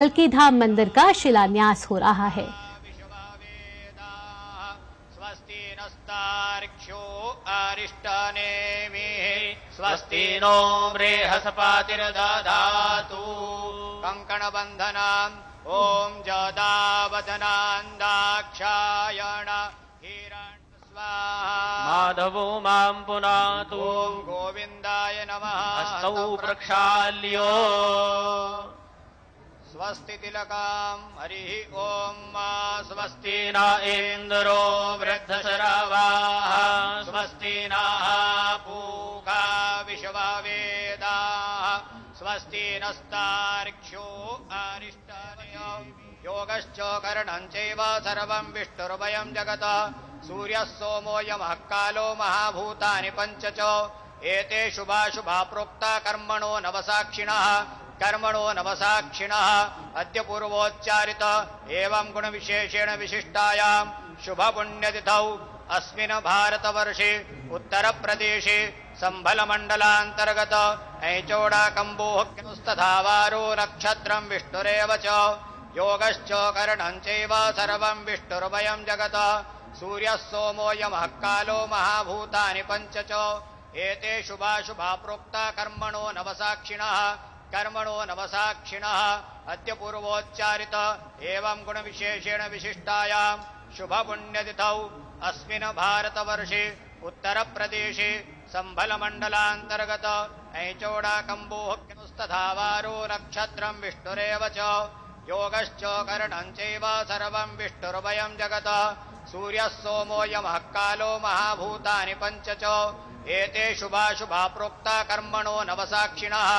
कल्की धाम मंदिर का शिलान्यास हो रहा है। स्वस्ति नस्तार्क्ष्यो अरिष्टनेमिः स्वस्ति नो बृहस्पतिर्दधातु कंकणबन्धनाम् ॐ जदावदनान्दाक्षायण हिरण्य स्वाहा माधवो मां पुनातु ॐ गोविन्दाय नमः हस्तौ प्रक्षाल्यो स्वस्ति तिलकाम् हरिः ॐ स्वस्ति न इन्द्रो वृद्धशरवाः स्वस्ति नः पूषा विश्ववेदाः स्वस्ति नस्तार्क्ष्यो अरिष्टनेमिः योगश्च करणं चैव सर्वं विष्णुर्वयं जगत् सूर्यः सोमो यमः कालो महाभूतानि पञ्च च एते शुभाशुभा प्रोक्ता कर्मणो नवसाक्षिणः अद्य पूर्वोच्चारित एवं गुणविशेषेण विशिष्टायां शुभपुण्यतिथौ अस्मिन् भारतवर्षे उत्तरप्रदेशे सम्भलमण्डलान्तर्गत ऐचोडाकम्बोहस्तधावारो नक्षत्रं विष्णुरेव च योगश्च करणं चैव सर्वं विष्णुर्वयं जगत् सूर्यः सोमो यमः कालो महाभूतानि पञ्च च एते शुभाशुभा प्रोक्ता कर्मणो नवसाक्षिणः अद्य पूर्वोच्चारित एवं गुणविशेषेण विशिष्टायां शुभपुण्यतिथौ अस्मिन् भारतवर्षे उत्तरप्रदेशे सम्भलमण्डलान्तर्गत ऐचोडाकम्बोहस्तधावारो नक्षत्रं विष्णुरेव च योगश्च करणं चैव सर्वं विष्णुर्वयं जगत् सूर्यः सोमो यमः कालो महाभूतानि पञ्च च एते शुभाशुभा प्रोक्ता कर्मणो नवसाक्षिणः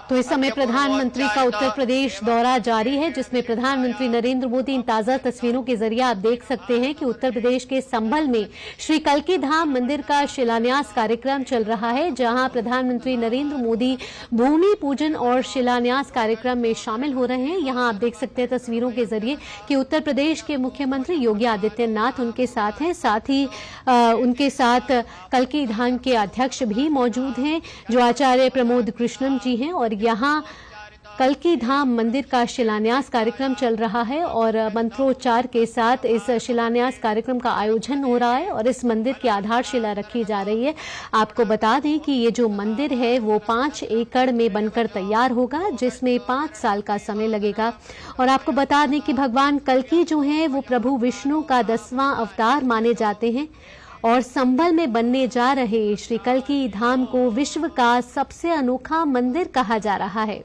तो इस समय प्रधानमंत्री का उत्तर प्रदेश दौरा जारी है, जिसमें प्रधानमंत्री नरेंद्र मोदी इन ताजा तस्वीरों के जरिए आप देख सकते हैं कि उत्तर प्रदेश के संभल में श्री कल्की धाम मंदिर का शिलान्यास कार्यक्रम चल रहा है, जहां प्रधानमंत्री नरेंद्र मोदी भूमि पूजन और शिलान्यास कार्यक्रम में शामिल हो रहे हैं। यहां आप देख सकते हैं तस्वीरों के जरिए कि उत्तर प्रदेश के मुख्यमंत्री योगी आदित्यनाथ उनके साथ हैं, साथ ही उनके साथ कल्की धाम के अध्यक्ष भी मौजूद हैं जो आचार्य प्रमोद कृष्णम जी हैं, और यहाँ कल्की धाम मंदिर का शिलान्यास कार्यक्रम चल रहा है और मंत्रोच्चार के साथ इस शिलान्यास कार्यक्रम का आयोजन हो रहा है और इस मंदिर की आधारशिला रखी जा रही है। आपको बता दें कि ये जो मंदिर है वो 5 एकड़ में बनकर तैयार होगा, जिसमें 5 साल का समय लगेगा। और आपको बता दें कि भगवान कल्की जो हैं वो प्रभु विष्णु का 10वां अवतार माने जाते हैं और संभल में बनने जा रहे श्री कल्की धाम को विश्व का सबसे अनोखा मंदिर कहा जा रहा है।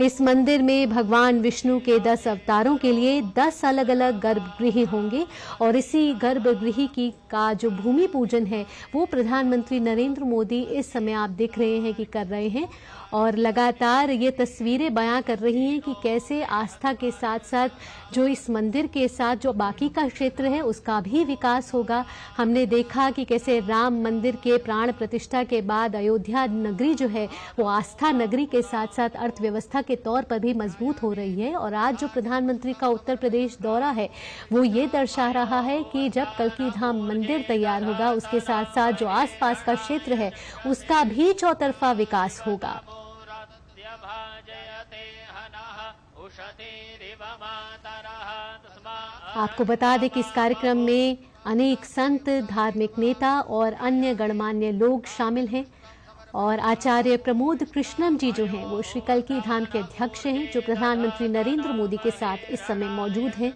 इस मंदिर में भगवान विष्णु के 10 अवतारों के लिए 10 अलग अलग गर्भगृह होंगे और इसी गर्भगृह का जो भूमि पूजन है वो प्रधानमंत्री नरेंद्र मोदी इस समय आप देख रहे हैं कि कर रहे हैं और लगातार ये तस्वीरें बयां कर रही हैं कि कैसे आस्था के साथ साथ जो इस मंदिर के साथ जो बाकी का क्षेत्र है उसका भी विकास होगा। हमने देखा कि कैसे राम मंदिर के प्राण प्रतिष्ठा के बाद अयोध्या नगरी जो है वो आस्था नगरी के साथ साथ अर्थव्यवस्था के तौर पर भी मजबूत हो रही है। और आज जो प्रधानमंत्री का उत्तर प्रदेश दौरा है वो ये दर्शा रहा है कि जब कल्की धाम मंदिर तैयार होगा उसके साथ साथ जो आसपास का क्षेत्र है उसका भी चौतरफा विकास होगा। आपको बता दें कि इस कार्यक्रम में अनेक संत, धार्मिक नेता और अन्य गणमान्य लोग शामिल हैं और आचार्य प्रमोद कृष्णम जी जो हैं वो श्री कल्की धाम के अध्यक्ष हैं, जो प्रधानमंत्री नरेंद्र मोदी के साथ इस समय मौजूद हैं।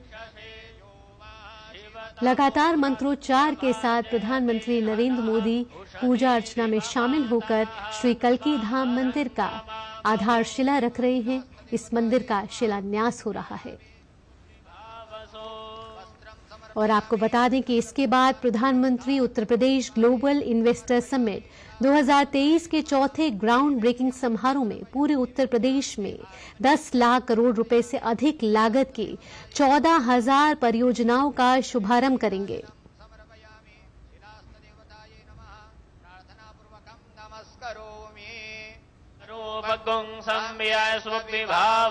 लगातार मंत्रोच्चार के साथ प्रधानमंत्री नरेंद्र मोदी पूजा अर्चना में शामिल होकर श्री कल्की धाम मंदिर का आधारशिला रख रहे हैं। इस मंदिर का शिलान्यास हो रहा है और आपको बता दें कि इसके बाद प्रधानमंत्री Uttar Pradesh global investor summit 2023 के चौथे ग्राउंड ब्रेकिंग समारोह में पूरे उत्तर प्रदेश में 10 लाख करोड़ रुपए से अधिक लागत की 14,000 परियोजनाओं का शुभारंभ करेंगे।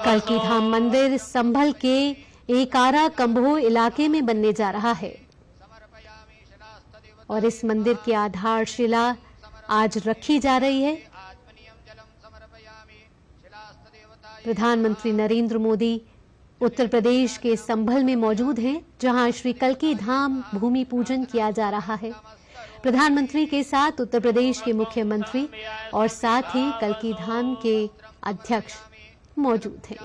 कल्की धाम मंदिर संभल के एकारा कंबोह इलाके में बनने जा रहा है और इस मंदिर की आधारशिला आज रखी जा रही है। प्रधानमंत्री नरेंद्र मोदी उत्तर प्रदेश के संभल में मौजूद हैं, जहां श्री कल्की धाम भूमि पूजन किया जा रहा है। प्रधानमंत्री के साथ उत्तर प्रदेश के मुख्यमंत्री और साथ ही कल्की धाम के अध्यक्ष मौजूद हैं।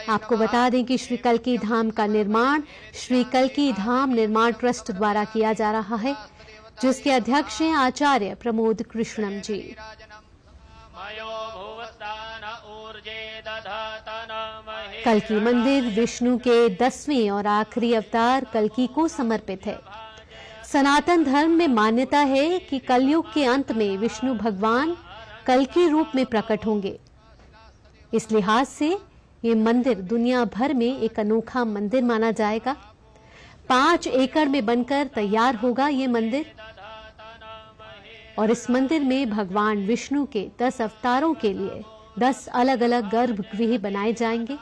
आपको बता दें कि श्री कल्की धाम का निर्माण श्री कल्की धाम निर्माण ट्रस्ट द्वारा किया जा रहा है, जिसके अध्यक्ष हैं आचार्य प्रमोद कृष्णम जी। कल्की मंदिर विष्णु के 10वें और आखिरी अवतार कल्की को समर्पित है। सनातन धर्म में मान्यता है कि कलयुग के अंत में विष्णु भगवान कल्की रूप में प्रकट होंगे। इस लिहाज से ये मंदिर दुनिया भर में एक अनोखा मंदिर माना जाएगा। 5 एकड़ में बनकर तैयार होगा ये मंदिर और इस मंदिर में भगवान विष्णु के 10 अवतारों के लिए 10 अलग अलग गर्भगृह बनाए जाएंगे।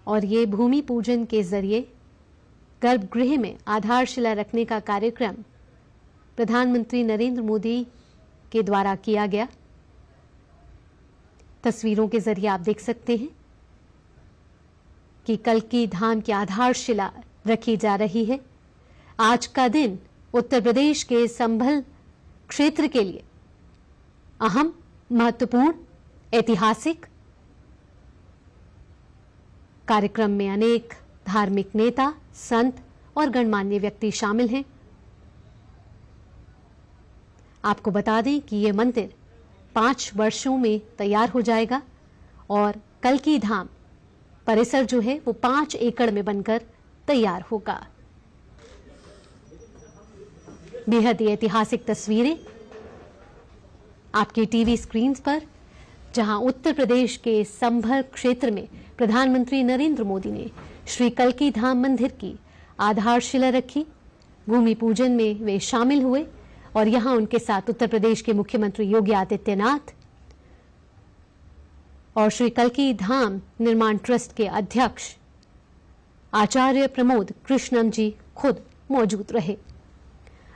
और ये भूमि पूजन के जरिए गर्भगृह में आधारशिला रखने का कार्यक्रम प्रधानमंत्री नरेंद्र मोदी के द्वारा किया गया। तस्वीरों के जरिए आप देख सकते हैं कि कल्की धाम की आधारशिला रखी जा रही है। आज का दिन उत्तर प्रदेश के संभल क्षेत्र के लिए अहम, महत्वपूर्ण, ऐतिहासिक। कार्यक्रम में अनेक धार्मिक नेता, संत और गणमान्य व्यक्ति शामिल हैं। आपको बता दें कि यह मंदिर 5 वर्षों में तैयार हो जाएगा और कल्की धाम परिसर जो है वो 5 एकड़ में बनकर तैयार होगा। बेहद ही ऐतिहासिक तस्वीरें आपकी टीवी स्क्रीन पर, जहां उत्तर प्रदेश के संभल क्षेत्र में प्रधानमंत्री नरेंद्र मोदी ने श्री कल्की धाम मंदिर की आधारशिला रखी। भूमि पूजन में वे शामिल हुए और यहां उनके साथ उत्तर प्रदेश के मुख्यमंत्री योगी आदित्यनाथ और श्री कल्की धाम निर्माण ट्रस्ट के अध्यक्ष आचार्य प्रमोद कृष्णम जी खुद मौजूद रहे।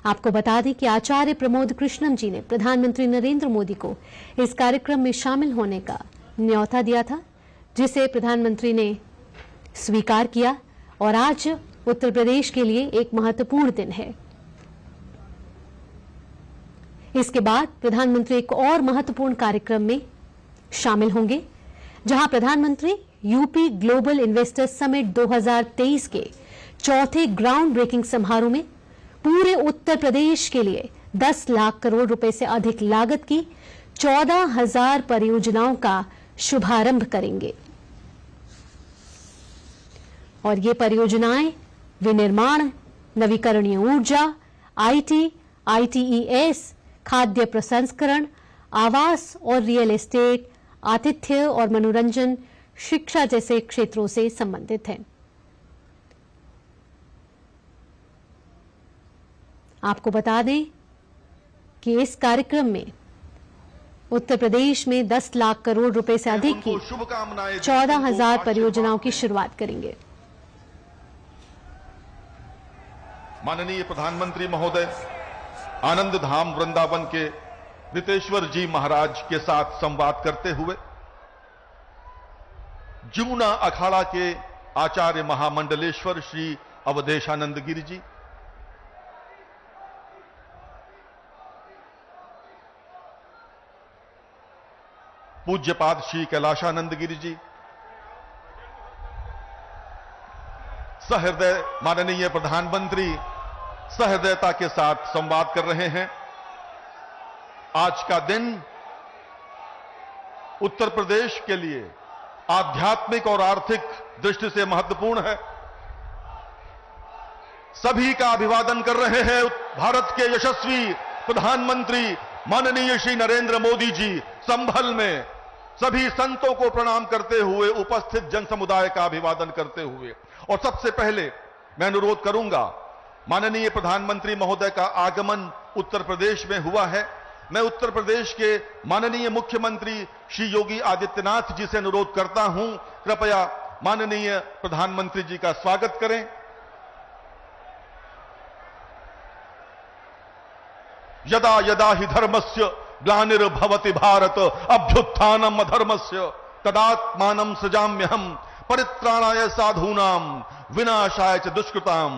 आपको बता दें कि आचार्य प्रमोद कृष्णम जी ने प्रधानमंत्री नरेंद्र मोदी को इस कार्यक्रम में शामिल होने का न्योता दिया था, जिसे प्रधानमंत्री ने स्वीकार किया और आज उत्तर प्रदेश के लिए एक महत्वपूर्ण दिन है। इसके बाद प्रधानमंत्री एक और महत्वपूर्ण कार्यक्रम में शामिल होंगे, जहां प्रधानमंत्री यूपी ग्लोबल इन्वेस्टर समिट 2023 के चौथे ग्राउंड ब्रेकिंग समारोह में पूरे उत्तर प्रदेश के लिए 10 लाख करोड़ रुपए से अधिक लागत की 14,000 परियोजनाओं का शुभारंभ करेंगे। और ये परियोजनाएं विनिर्माण, नवीकरणीय ऊर्जा, आईटी, आईटीईएस, खाद्य प्रसंस्करण, आवास और रियल एस्टेट, आतिथ्य और मनोरंजन, शिक्षा जैसे क्षेत्रों से संबंधित हैं। आपको बता दें कि इस कार्यक्रम में उत्तर प्रदेश में 10 लाख करोड़ रुपए से अधिक की 14,000 परियोजनाओं की शुरुआत करेंगे। माननीय प्रधानमंत्री महोदय आनंद धाम वृंदावन के रितेश्वर जी महाराज के साथ संवाद करते हुए जमुना अखाड़ा के आचार्य महामंडलेश्वर श्री अवधेशानंद गिरि जी, पूज्यपाद श्री कैलाशानंद गिरि जी, सहृदय माननीय प्रधानमंत्री सहृदयता के साथ संवाद कर रहे हैं। आज का दिन उत्तर प्रदेश के लिए आध्यात्मिक और आर्थिक दृष्टि से महत्वपूर्ण है। सभी का अभिवादन कर रहे हैं भारत के यशस्वी प्रधानमंत्री माननीय श्री नरेंद्र मोदी जी। संभल में सभी संतों को प्रणाम करते हुए, उपस्थित जन समुदाय का अभिवादन करते हुए, और सबसे पहले मैं अनुरोध करूंगा, माननीय प्रधानमंत्री महोदय का आगमन उत्तर प्रदेश में हुआ है। मैं उत्तर प्रदेश के माननीय मुख्यमंत्री श्री योगी आदित्यनाथ जी से अनुरोध करता हूं, कृपया माननीय प्रधानमंत्री जी का स्वागत करें। यदा यदा हि धर्मस्य ग्लानिर्भवति भारत अभ्युत्थानम् अधर्मस्य तदात्मानं सृजाम्यहम् परित्राणाय साधूनां विनाशाय च दुष्कृतां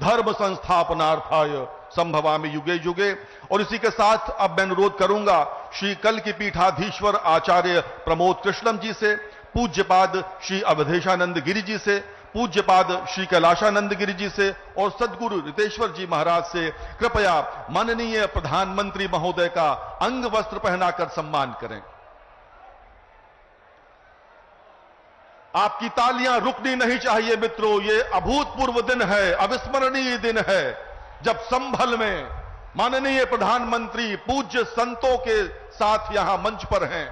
धर्म संस्थापनार्थाय संभवामि युगे युगे। और इसी के साथ अब मैं अनुरोध करूंगा श्री कल की पीठाधीश्वर आचार्य प्रमोद कृष्णम जी से, पूज्यपाद श्री अवधेशानंद गिरि जी से, पूज्यपाद श्री कैलाशानंद गिरि जी से और सद्गुरु रितेश्वर जी महाराज से कृपया माननीय प्रधानमंत्री महोदय का अंग वस्त्र पहनाकर सम्मान करें। आपकी तालियां रुकनी नहीं चाहिए मित्रों। ये अभूतपूर्व दिन है, अविस्मरणीय दिन है जब संभल में माननीय प्रधानमंत्री पूज्य संतों के साथ यहां मंच पर हैं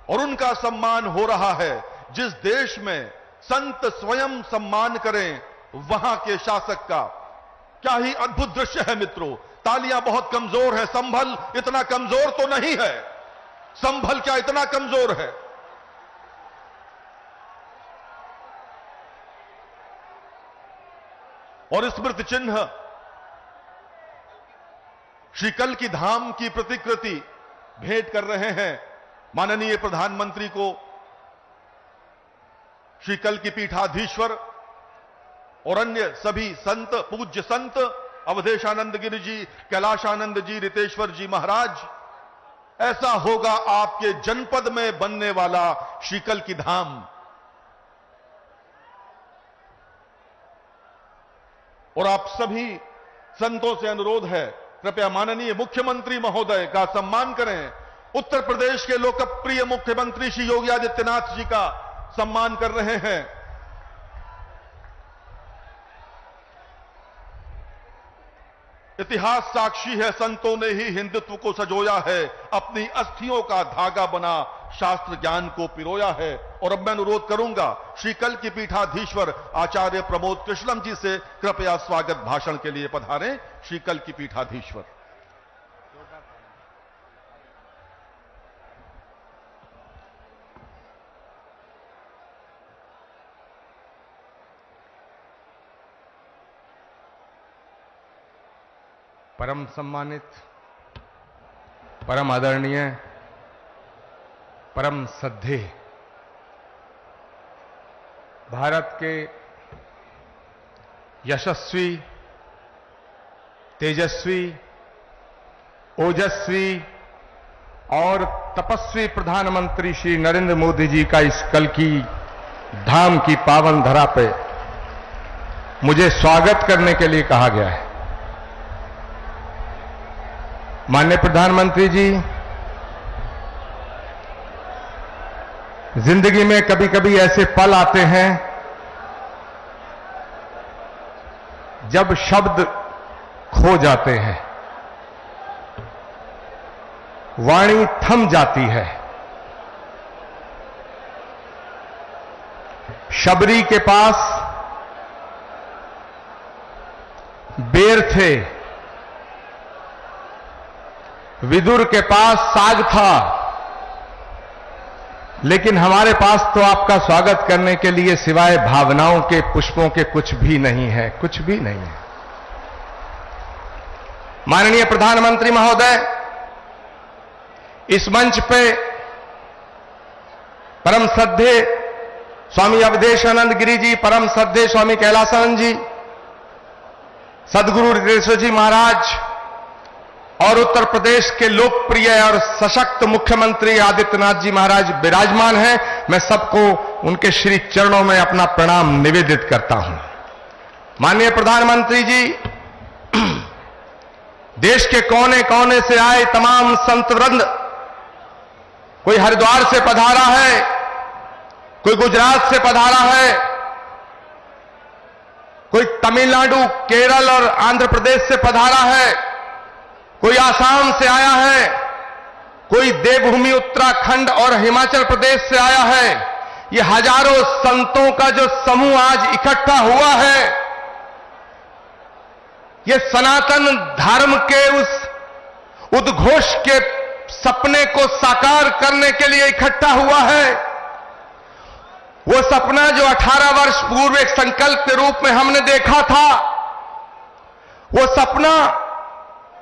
और उनका सम्मान हो रहा है। जिस देश में संत स्वयं सम्मान करें वहां के शासक का, क्या ही अद्भुत दृश्य है मित्रों। तालियां बहुत कमजोर है, संभल इतना कमजोर तो नहीं है। संभल क्या इतना कमजोर है? और स्मृति चिन्ह श्री कल की धाम की प्रतिकृति भेंट कर रहे हैं माननीय प्रधानमंत्री को श्री कल की पीठाधीश्वर और अन्य सभी संत, पूज्य संत अवधेशानंद गिरि जी, कैलाशानंद जी, रितेश्वर जी महाराज। ऐसा होगा आपके जनपद में बनने वाला श्री कल की धाम। और आप सभी संतों से अनुरोध है, कृपया माननीय मुख्यमंत्री महोदय का सम्मान करें। उत्तर प्रदेश के लोकप्रिय मुख्यमंत्री श्री योगी आदित्यनाथ जी का सम्मान कर रहे हैं। इतिहास साक्षी है, संतों ने ही हिंदुत्व को सजोया है, अपनी अस्थियों का धागा बना शास्त्र ज्ञान को पिरोया है। और अब मैं अनुरोध करूंगा श्री कल की पीठाधीश्वर आचार्य प्रमोद कृष्णम जी से कृपया स्वागत भाषण के लिए पधारें। श्री कल की पीठाधीश्वर। परम सम्मानित, परम आदरणीय, परम श्रद्धेय भारत के यशस्वी, तेजस्वी, ओजस्वी और तपस्वी प्रधानमंत्री श्री नरेंद्र मोदी जी का इस कल की धाम की पावन धरा पे मुझे स्वागत करने के लिए कहा गया है। माननीय प्रधानमंत्री जी, जिंदगी में कभी कभी ऐसे पल आते हैं जब शब्द खो जाते हैं, वाणी थम जाती है। शबरी के पास बेर थे, विदुर के पास साग था, लेकिन हमारे पास तो आपका स्वागत करने के लिए सिवाय भावनाओं के, पुष्पों के कुछ भी नहीं है, कुछ भी नहीं है। माननीय प्रधानमंत्री महोदय, इस मंच पे परम श्रद्धेय स्वामी अवधेशानंद गिरि जी, परम श्रद्धेय स्वामी कैलाशानंद जी, सद्गुरु रितेश्वर जी महाराज और उत्तर प्रदेश के लोकप्रिय और सशक्त मुख्यमंत्री आदित्यनाथ जी महाराज विराजमान हैं। मैं सबको उनके श्री चरणों में अपना प्रणाम निवेदित करता हूं। माननीय प्रधानमंत्री जी, देश के कोने कोने से आए तमाम संत वृंद, कोई हरिद्वार से पधारा है, कोई गुजरात से पधारा है, कोई तमिलनाडु, केरल और आंध्र प्रदेश से पधारा है, कोई आसाम से आया है, कोई देवभूमि उत्तराखंड और हिमाचल प्रदेश से आया है। ये हजारों संतों का जो समूह आज इकट्ठा हुआ है, ये सनातन धर्म के उस उद्घोष के सपने को साकार करने के लिए इकट्ठा हुआ है। वो सपना जो 18 वर्ष पूर्व एक संकल्प के रूप में हमने देखा था, वो सपना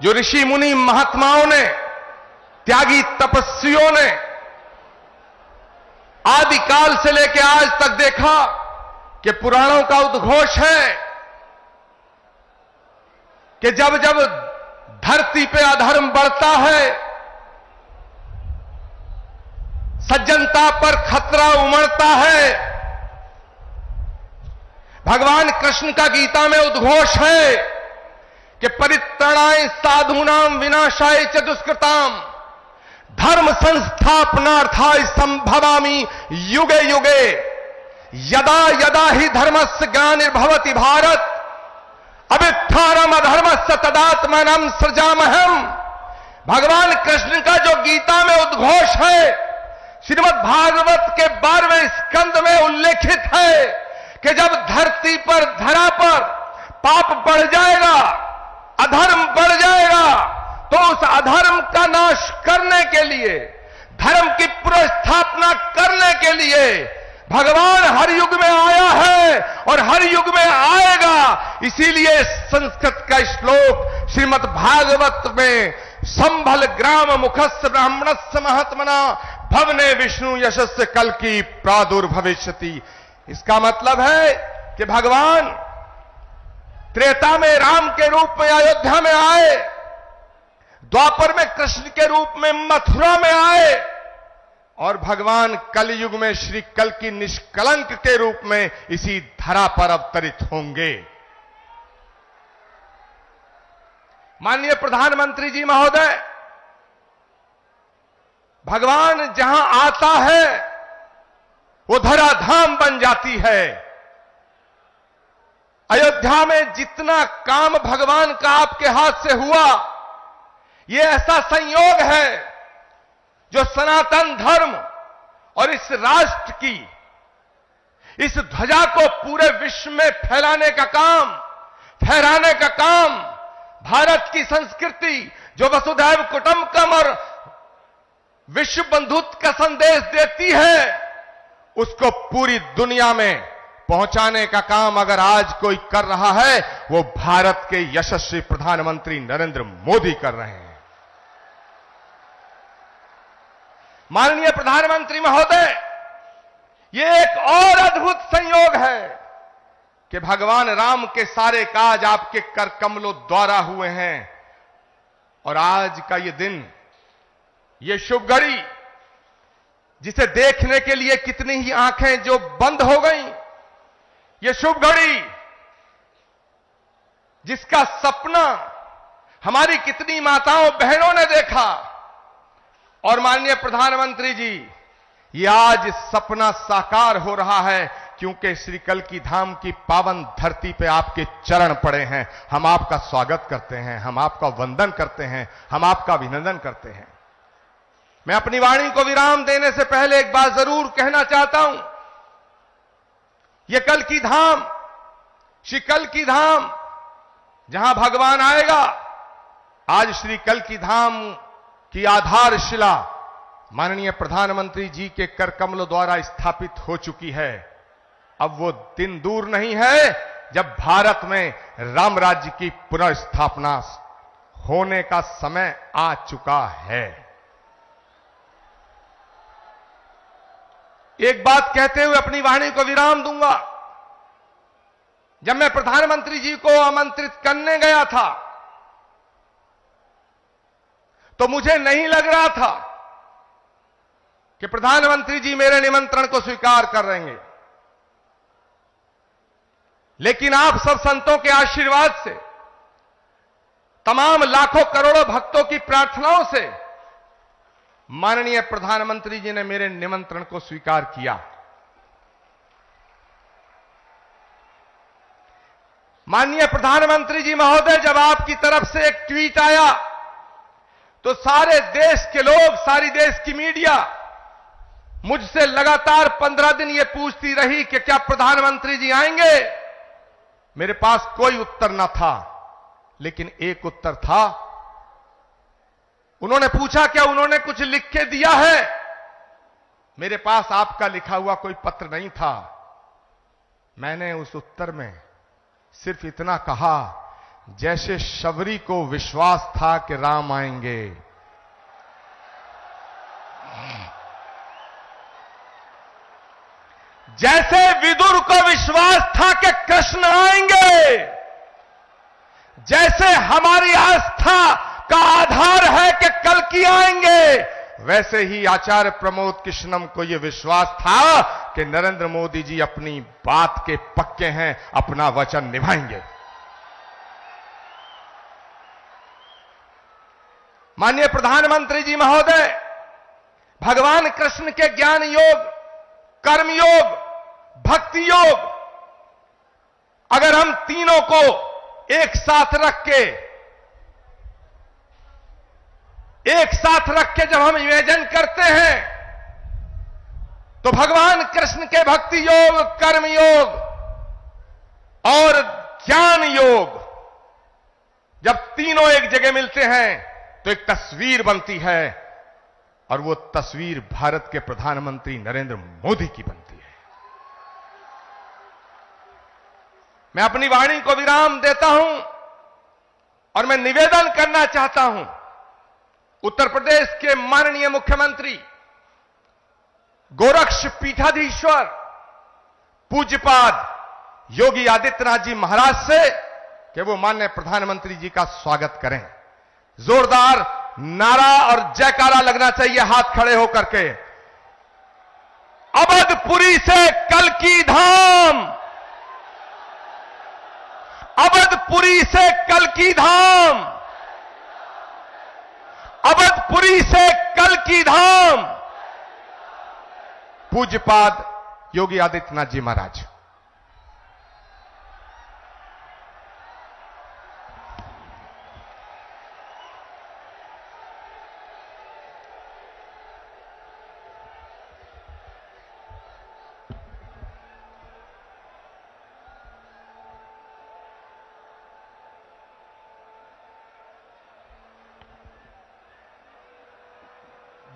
जो ऋषि मुनि महात्माओं ने, त्यागी तपस्वियों ने आदिकाल से लेकर आज तक देखा कि पुराणों का उद्घोष है कि जब जब धरती पे अधर्म बढ़ता है, सज्जनता पर खतरा उमड़ता है, भगवान कृष्ण का गीता में उद्घोष है कि परित्राणाय साधूनाम विनाशाय च दुष्कृताम धर्म संस्थापनार्थाय संभवामि युगे युगे यदा यदा ही धर्मस्य ग्लानिर्भवति भारत अभित्थानम अधर्मस्य तदात्मानं सृजामहम। भगवान कृष्ण का जो गीता में उद्घोष है, श्रीमद् भागवत के 12वें स्कंद में उल्लेखित है कि जब धरती पर, धरा पर पाप बढ़ जाएगा, अधर्म बढ़ जाएगा, तो उस अधर्म का नाश करने के लिए, धर्म की पुनर्स्थापना करने के लिए भगवान हर युग में आया है और हर युग में आएगा। इसीलिए संस्कृत का श्लोक श्रीमद् भागवत में संभल ग्राम मुखस्य ब्राह्मणस्य महात्मना भवने विष्णु यशस्य कल की प्रादुर्भविष्यति। इसका मतलब है कि भगवान त्रेता में राम के रूप में अयोध्या में आए, द्वापर में कृष्ण के रूप में मथुरा में आए, और भगवान कलयुग में श्री कल की निष्कलंक के रूप में इसी धरा पर अवतरित होंगे। माननीय प्रधानमंत्री जी महोदय, भगवान जहां आता है वो धराधाम बन जाती है। अयोध्या में जितना काम भगवान का आपके हाथ से हुआ, ये ऐसा संयोग है जो सनातन धर्म और इस राष्ट्र की, इस ध्वजा को पूरे विश्व में फहराने का काम, भारत की संस्कृति जो वसुधैव कुटुंबकम और विश्व बंधुत्व का संदेश देती है, उसको पूरी दुनिया में पहुंचाने का काम अगर आज कोई कर रहा है, वो भारत के यशस्वी प्रधानमंत्री नरेंद्र मोदी कर रहे हैं। माननीय प्रधानमंत्री महोदय, ये एक और अद्भुत संयोग है कि भगवान राम के सारे काज आपके कर कमलों द्वारा हुए हैं, और आज का ये दिन, ये शुभ घड़ी, जिसे देखने के लिए कितनी ही आंखें जो बंद हो गईं, ये शुभ घड़ी जिसका सपना हमारी कितनी माताओं बहनों ने देखा, और माननीय प्रधानमंत्री जी, ये आज सपना साकार हो रहा है क्योंकि श्री कल की धाम की पावन धरती पे आपके चरण पड़े हैं। हम आपका स्वागत करते हैं, हम आपका वंदन करते हैं, हम आपका अभिनंदन करते हैं। मैं अपनी वाणी को विराम देने से पहले एक बात जरूर कहना चाहता हूं। ये कल की धाम, श्री कल की धाम जहां भगवान आएगा, आज श्री कल की धाम की आधारशिला माननीय प्रधानमंत्री जी के कर कमलों द्वारा स्थापित हो चुकी है। अब वो दिन दूर नहीं है जब भारत में राम राज्य की पुनर्स्थापना होने का समय आ चुका है। एक बात कहते हुए अपनी वाणी को विराम दूंगा। जब मैं प्रधानमंत्री जी को आमंत्रित करने गया था तो मुझे नहीं लग रहा था कि प्रधानमंत्री जी मेरे निमंत्रण को स्वीकार कर लेंगे, लेकिन आप सब संतों के आशीर्वाद से, तमाम लाखों करोड़ों भक्तों की प्रार्थनाओं से माननीय प्रधानमंत्री जी ने मेरे निमंत्रण को स्वीकार किया। माननीय प्रधानमंत्री जी महोदय, जब आपकी तरफ से एक ट्वीट आया तो सारे देश के लोग, सारी देश की मीडिया मुझसे लगातार 15 दिन ये पूछती रही कि क्या प्रधानमंत्री जी आएंगे। मेरे पास कोई उत्तर न था, लेकिन एक उत्तर था। उन्होंने पूछा क्या उन्होंने कुछ लिख के दिया है। मेरे पास आपका लिखा हुआ कोई पत्र नहीं था। मैंने उस उत्तर में सिर्फ इतना कहा, जैसे शबरी को विश्वास था कि राम आएंगे, जैसे विदुर को विश्वास था कि कृष्ण आएंगे, जैसे हमारी आस्था का आधार है कि कल्कि आएंगे, वैसे ही आचार्य प्रमोद कृष्णम को यह विश्वास था कि नरेंद्र मोदी जी अपनी बात के पक्के हैं, अपना वचन निभाएंगे। माननीय प्रधानमंत्री जी महोदय, भगवान कृष्ण के ज्ञान योग, कर्म योग, भक्ति योग, अगर हम तीनों को एक साथ रख के जब हम इमेजिन करते हैं, तो भगवान कृष्ण के भक्ति योग, कर्म योग और ज्ञान योग जब तीनों एक जगह मिलते हैं तो एक तस्वीर बनती है, और वो तस्वीर भारत के प्रधानमंत्री नरेंद्र मोदी की बनती है। मैं अपनी वाणी को विराम देता हूं और मैं निवेदन करना चाहता हूं, उत्तर प्रदेश के माननीय मुख्यमंत्री गोरक्ष पीठाधीश्वर पूज्यपाद योगी आदित्यनाथ जी महाराज से कि वो माननीय प्रधानमंत्री जी का स्वागत करें। जोरदार नारा और जयकारा लगना चाहिए हाथ खड़े होकर के। अवधपुरी से कल्कि धाम, अवधपुरी से कल्कि धाम, अवधपुरी से कल्कि धाम। पूज्यपाद योगी आदित्यनाथ जी महाराज।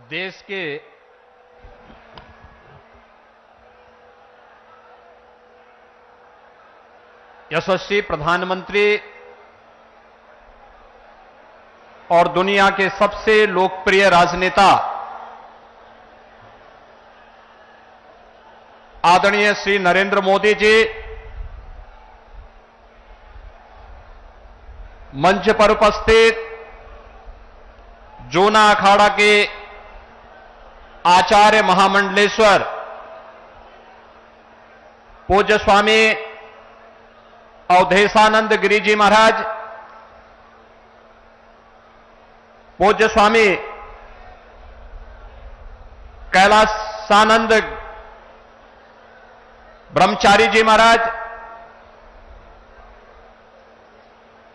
देश के यशस्वी प्रधानमंत्री और दुनिया के सबसे लोकप्रिय राजनेता आदरणीय श्री नरेंद्र मोदी जी मंच पर उपस्थित जूना अखाड़ा के आचार्य महामंडलेश्वर पूज्य स्वामी अवधेशानंद गिरी जी महाराज, पूज्य स्वामी कैलासानंद ब्रह्मचारी जी महाराज,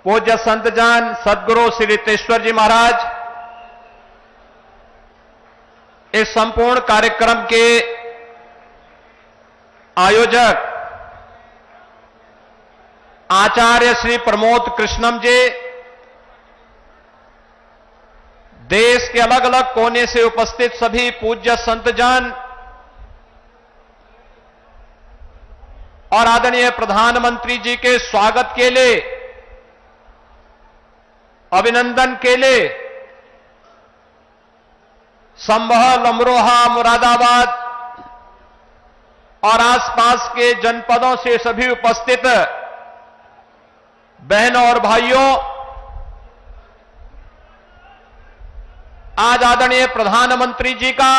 पूज्य संतजान सदगुरु श्री रितेश्वर जी महाराज, इस संपूर्ण कार्यक्रम के आयोजक आचार्य श्री प्रमोद कृष्णम जी, देश के अलग अलग कोने से उपस्थित सभी पूज्य संतजन और आदरणीय प्रधानमंत्री जी के स्वागत के लिए, अभिनंदन के लिए संभल, अमरोहा, मुरादाबाद और आसपास के जनपदों से सभी उपस्थित बहनों और भाइयों, आज आदरणीय प्रधानमंत्री जी का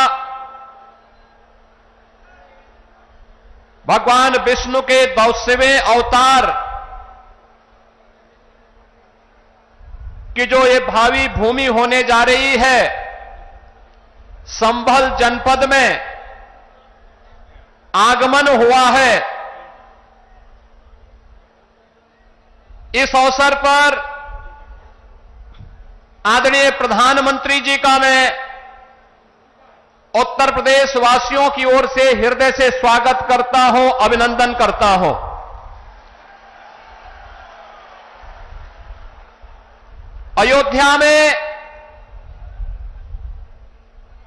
भगवान विष्णु के 200वें अवतार की जो ये भावी भूमि होने जा रही है, संभल जनपद में आगमन हुआ है। इस अवसर पर आदरणीय प्रधानमंत्री जी का मैं उत्तर प्रदेश वासियों की ओर से हृदय से स्वागत करता हूं, अभिनंदन करता हूं। अयोध्या में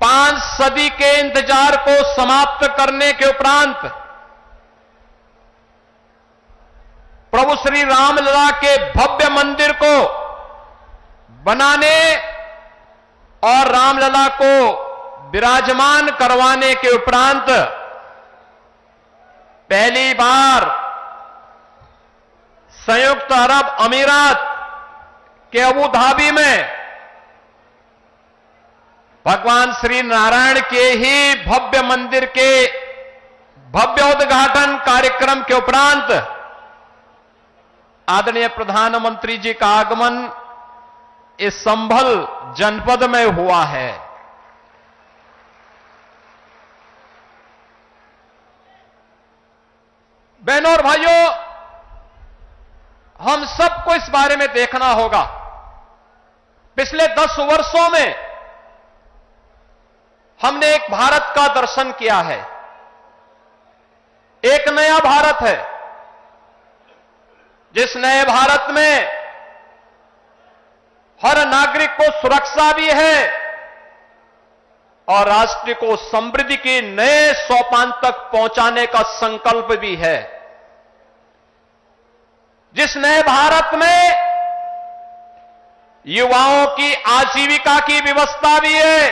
5 सदी के इंतजार को समाप्त करने के उपरांत प्रभु श्री रामलला के भव्य मंदिर को बनाने और रामलला को विराजमान करवाने के उपरांत पहली बार संयुक्त अरब अमीरात के अबू धाबी में भगवान श्री नारायण के ही भव्य मंदिर के भव्य उद्घाटन कार्यक्रम के उपरांत आदरणीय प्रधानमंत्री जी का आगमन इस संभल जनपद में हुआ है। बहनों और भाइयों, हम सबको इस बारे में देखना होगा। पिछले 10 वर्षों में हमने एक भारत का दर्शन किया है, एक नया भारत है, जिस नए भारत में हर नागरिक को सुरक्षा भी है और राष्ट्र को समृद्धि के नए सोपान तक पहुंचाने का संकल्प भी है। जिस नए भारत में युवाओं की आजीविका की व्यवस्था भी है,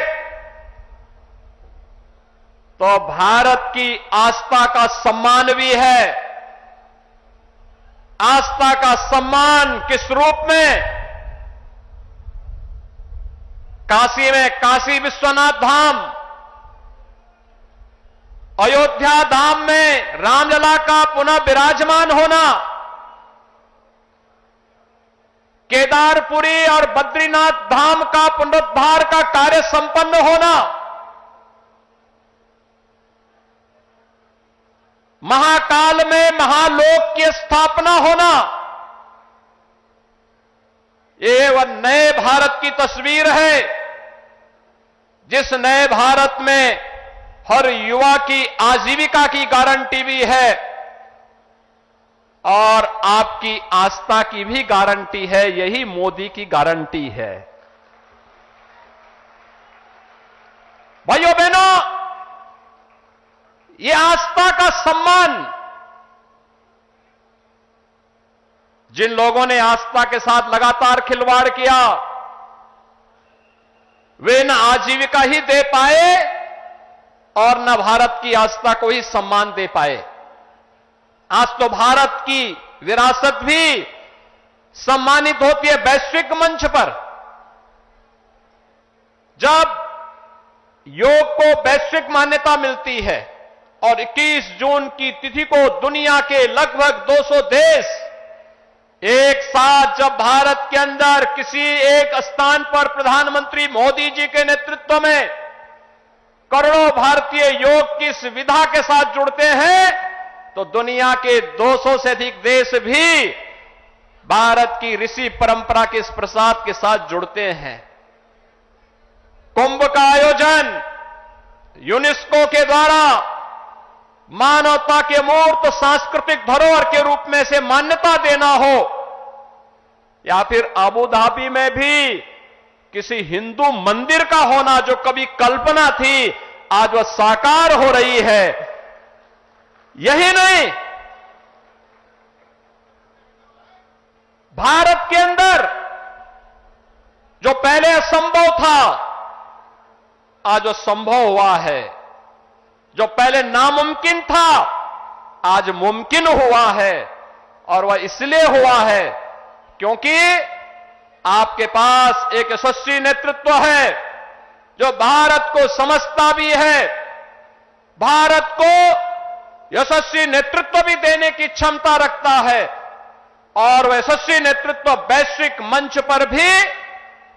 तो भारत की आस्था का सम्मान भी है। आस्था का सम्मान किस रूप में? काशी में काशी विश्वनाथ धाम, अयोध्या धाम में रामलला का पुनः विराजमान होना, केदारपुरी और बद्रीनाथ धाम का पुनरुद्धार का कार्य संपन्न होना, महाकाल में महालोक की स्थापना होना, ये वह नए भारत की तस्वीर है, जिस नए भारत में हर युवा की आजीविका की गारंटी भी है और आपकी आस्था की भी गारंटी है। यही मोदी की गारंटी है। भाइयों बहनों, ये आस्था का सम्मान जिन लोगों ने आस्था के साथ लगातार खिलवाड़ किया, वे न आजीविका ही दे पाए और न भारत की आस्था को ही सम्मान दे पाए। आज तो भारत की विरासत भी सम्मानित होती है वैश्विक मंच पर। जब योग को वैश्विक मान्यता मिलती है और 21 जून की तिथि को दुनिया के लगभग 200 देश एक साथ जब भारत के अंदर किसी एक स्थान पर प्रधानमंत्री मोदी जी के नेतृत्व में करोड़ों भारतीय योग की इस विधा के साथ जुड़ते हैं, तो दुनिया के 200 से अधिक देश भी भारत की ऋषि परंपरा के इस प्रसाद के साथ जुड़ते हैं। कुंभ का आयोजन यूनेस्को के द्वारा मानवता के मूर्त सांस्कृतिक धरोहर के रूप में से मान्यता देना हो, या फिर अबू धाबी में भी किसी हिंदू मंदिर का होना जो कभी कल्पना थी, आज वह साकार हो रही है। यही नहीं, भारत के अंदर जो पहले असंभव था, आज वह संभव हुआ है। जो पहले नामुमकिन था, आज मुमकिन हुआ है। और वह इसलिए हुआ है क्योंकि आपके पास एक यशस्वी नेतृत्व है जो भारत को समझता भी है, भारत को यशस्वी नेतृत्व भी देने की क्षमता रखता है, और वह यशस्वी नेतृत्व वैश्विक मंच पर भी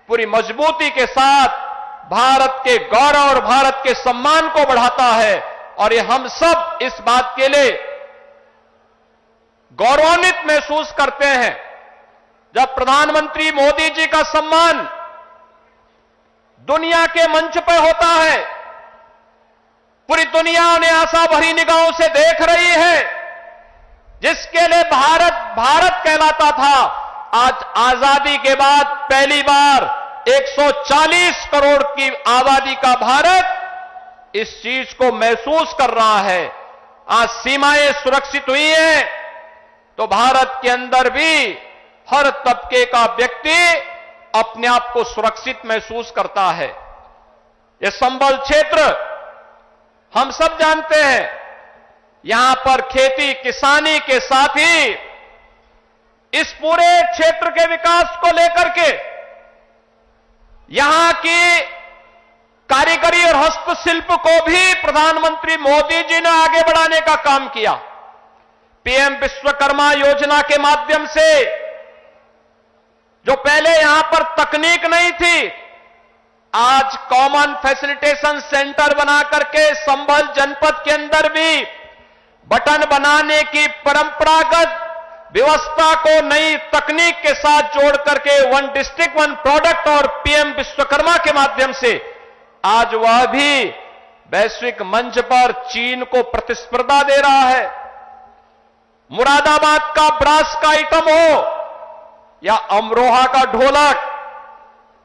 पूरी मजबूती के साथ भारत के गौरव और भारत के सम्मान को बढ़ाता है। और ये हम सब इस बात के लिए गौरवान्वित महसूस करते हैं जब प्रधानमंत्री मोदी जी का सम्मान दुनिया के मंच पर होता है। पूरी दुनिया उन्हें आशा भरी निगाहों से देख रही है। जिसके लिए भारत भारत कहलाता था, आज आजादी के बाद पहली बार 140 करोड़ की आबादी का भारत इस चीज को महसूस कर रहा है। आज सीमाएं सुरक्षित हुई हैं तो भारत के अंदर भी हर तबके का व्यक्ति अपने आप को सुरक्षित महसूस करता है। यह संबल क्षेत्र हम सब जानते हैं, यहां पर खेती किसानी के साथ ही इस पूरे क्षेत्र के विकास को लेकर के यहां की कारीगरी और हस्तशिल्प को भी प्रधानमंत्री मोदी जी ने आगे बढ़ाने का काम किया। पीएम विश्वकर्मा योजना के माध्यम से जो पहले यहां पर तकनीक नहीं थी, आज कॉमन फैसिलिटेशन सेंटर बना करके संभल जनपद के अंदर भी बटन बनाने की परंपरागत व्यवस्था को नई तकनीक के साथ जोड़ करके वन डिस्ट्रिक्ट वन प्रोडक्ट और पीएम विश्वकर्मा के माध्यम से आज वह भी वैश्विक मंच पर चीन को प्रतिस्पर्धा दे रहा है। मुरादाबाद का ब्रास का आइटम हो या अमरोहा का ढोलक,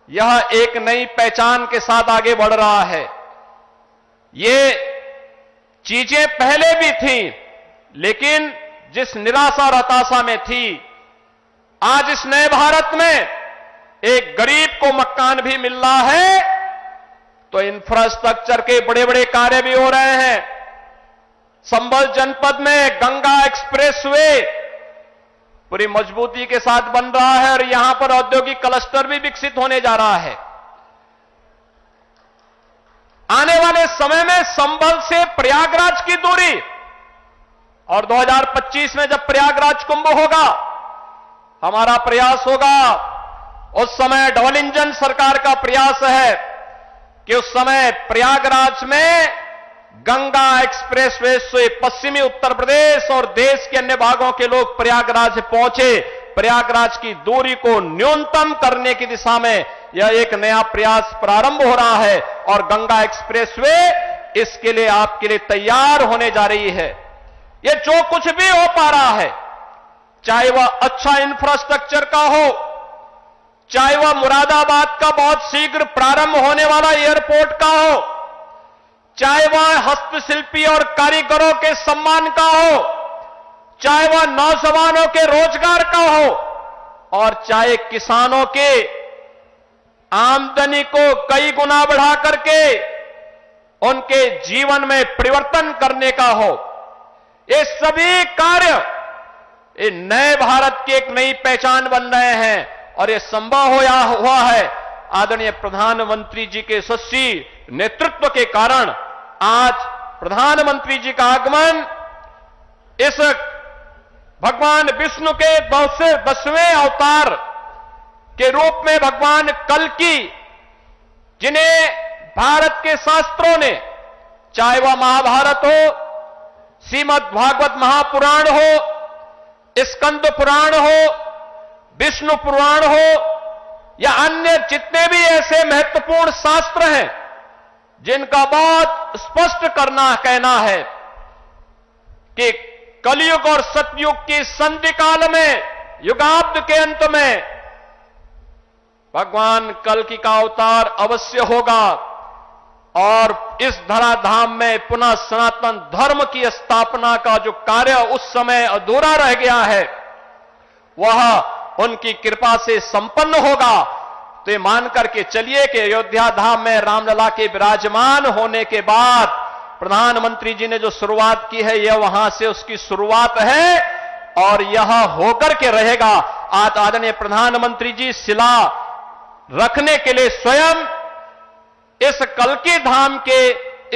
यह एक नई पहचान के साथ आगे बढ़ रहा है। ये चीजें पहले भी थी, लेकिन जिस निराशा और हताशा में थी, आज इस नए भारत में एक गरीब को मकान भी मिल रहा है तो इंफ्रास्ट्रक्चर के बड़े बड़े कार्य भी हो रहे हैं। संभल जनपद में गंगा एक्सप्रेसवे पूरी मजबूती के साथ बन रहा है और यहां पर औद्योगिक क्लस्टर भी विकसित होने जा रहा है। आने वाले समय में संभल से प्रयागराज की दूरी और 2025 में जब प्रयागराज कुंभ होगा, हमारा प्रयास होगा, उस समय डबल इंजन सरकार का प्रयास है कि उस समय प्रयागराज में गंगा एक्सप्रेसवे से पश्चिमी उत्तर प्रदेश और देश के अन्य भागों के लोग प्रयागराज पहुंचे। प्रयागराज की दूरी को न्यूनतम करने की दिशा में यह एक नया प्रयास प्रारंभ हो रहा है और गंगा एक्सप्रेसवे इसके लिए आपके लिए तैयार होने जा रही है। यह जो कुछ भी हो पा रहा है, चाहे वह अच्छा इंफ्रास्ट्रक्चर का हो, चाहे वह मुरादाबाद का बहुत शीघ्र प्रारंभ होने वाला एयरपोर्ट का हो, चाहे वह हस्तशिल्पी और कारीगरों के सम्मान का हो, चाहे वह नौजवानों के रोजगार का हो और चाहे किसानों के आमदनी को कई गुना बढ़ा करके उनके जीवन में परिवर्तन करने का हो। ये सभी कार्य ये नए भारत की एक नई पहचान बन रहे हैं और ये संभव हुआ है आदरणीय प्रधानमंत्री जी के यशस्वी नेतृत्व के कारण। आज प्रधानमंत्री जी का आगमन इस भगवान विष्णु के 10वें अवतार के रूप में भगवान कल्कि, जिन्हें भारत के शास्त्रों ने, चाहे वह महाभारत हो, श्रीमद् भागवत महापुराण हो, स्कंद पुराण हो, विष्णु पुराण हो या अन्य जितने भी ऐसे महत्वपूर्ण शास्त्र हैं जिनका बहुत स्पष्ट कहना है कि कलयुग और सतयुग की संधि काल में, युगाब्द के अंत में भगवान कल्कि का अवतार अवश्य होगा और इस धराधाम में पुनः सनातन धर्म की स्थापना का जो कार्य उस समय अधूरा रह गया है वह उनकी कृपा से संपन्न होगा। तो ये मान करके चलिए कि अयोध्या धाम में रामलला के विराजमान होने के बाद प्रधानमंत्री जी ने जो शुरुआत की है, यह वहां से उसकी शुरुआत है और यह होकर के रहेगा। आज आदरणीय प्रधानमंत्री जी शिला रखने के लिए स्वयं इस कल्कि धाम के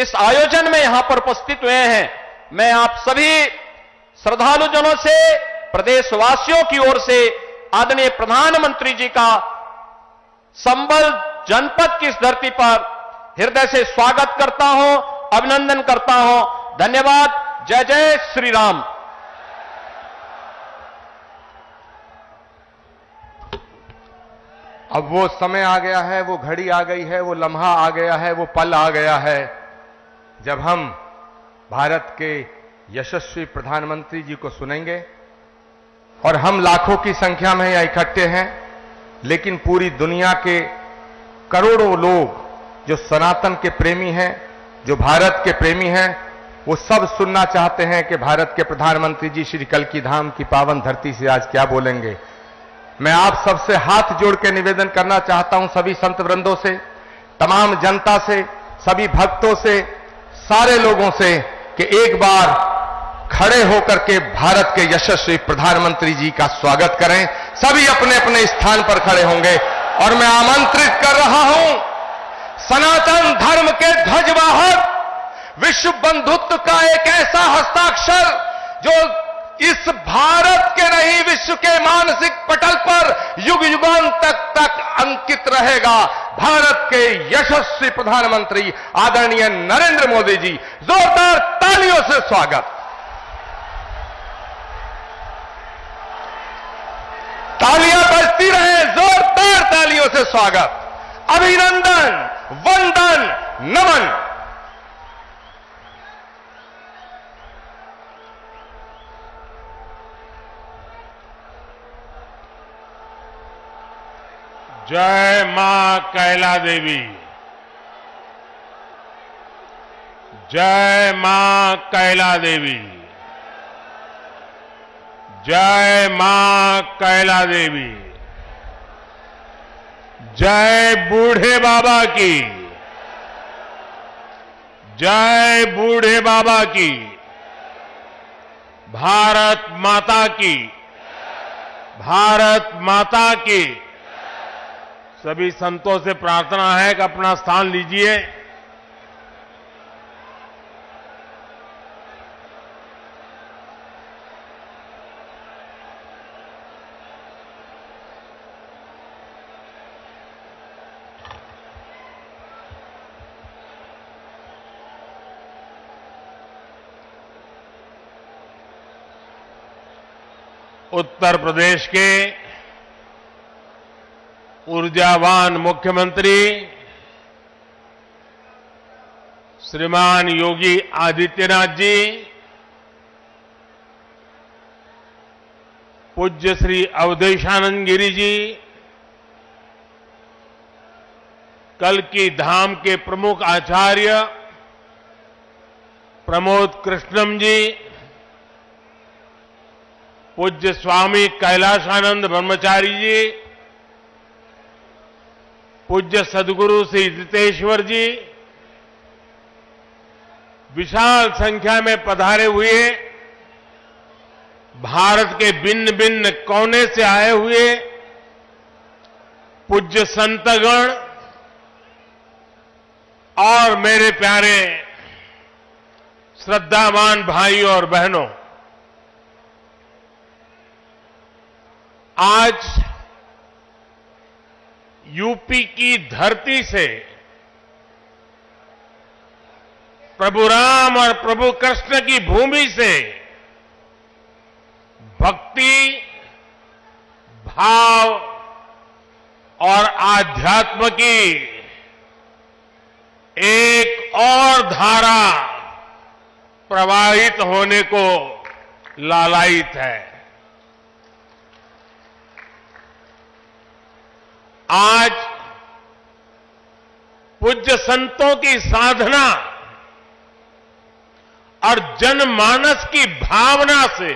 इस आयोजन में यहां पर उपस्थित हुए हैं। मैं आप सभी श्रद्धालुजनों से, प्रदेशवासियों की ओर से आदरणीय प्रधानमंत्री जी का संभल जनपद की इस धरती पर हृदय से स्वागत करता हूं, अभिनंदन करता हूं। धन्यवाद। जय जय श्री राम। अब वो समय आ गया है, वो घड़ी आ गई है, वो लम्हा आ गया है, वो पल आ गया है जब हम भारत के यशस्वी प्रधानमंत्री जी को सुनेंगे। और हम लाखों की संख्या में यहाँ इकट्ठे हैं, लेकिन पूरी दुनिया के करोड़ों लोग जो सनातन के प्रेमी हैं, जो भारत के प्रेमी हैं, वो सब सुनना चाहते हैं कि भारत के प्रधानमंत्री जी श्री कल्की धाम की पावन धरती से आज क्या बोलेंगे। मैं आप सबसे हाथ जोड़ के निवेदन करना चाहता हूं, सभी संत वृंदों से, तमाम जनता से, सभी भक्तों से, सारे लोगों से, कि एक बार खड़े होकर के भारत के यशस्वी प्रधानमंत्री जी का स्वागत करें। सभी अपने अपने स्थान पर खड़े होंगे और मैं आमंत्रित कर रहा हूं सनातन धर्म के ध्वजवाहक, विश्व बंधुत्व का एक ऐसा हस्ताक्षर जो इस भारत के नहीं विश्व के मानसिक पटल पर युग युगांतक तक अंकित रहेगा। भारत के यशस्वी प्रधानमंत्री आदरणीय नरेंद्र मोदी जी, जोरदार तालियों से स्वागत। तालियां बजती रहे, जोरदार तालियों से स्वागत, अभिनंदन, वंदन, नमन। जय मां कैला देवी, जय मां कैला देवी, जय मां कैला देवी, जय बूढ़े बाबा की, जय बूढ़े बाबा की, भारत माता की, भारत माता की। सभी संतों से प्रार्थना है कि अपना स्थान लीजिए। उत्तर प्रदेश के ऊर्जावान मुख्यमंत्री श्रीमान योगी आदित्यनाथ जी, पूज्य श्री अवधेशानंद गिरी जी, कल्की धाम के प्रमुख आचार्य प्रमोद कृष्णम जी, पूज्य स्वामी कैलाशानंद ब्रह्मचारी जी, पूज्य सदगुरु श्री जितेश्वर जी, विशाल संख्या में पधारे हुए भारत के भिन्न भिन्न कोने से आए हुए पूज्य संतगण और मेरे प्यारे श्रद्धावान भाइयों और बहनों, आज यूपी की धरती से प्रभु राम और प्रभु कृष्ण की भूमि से भक्ति, भाव और आध्यात्म की एक और धारा प्रवाहित होने को लालायित है। आज पूज्य संतों की साधना और जनमानस की भावना से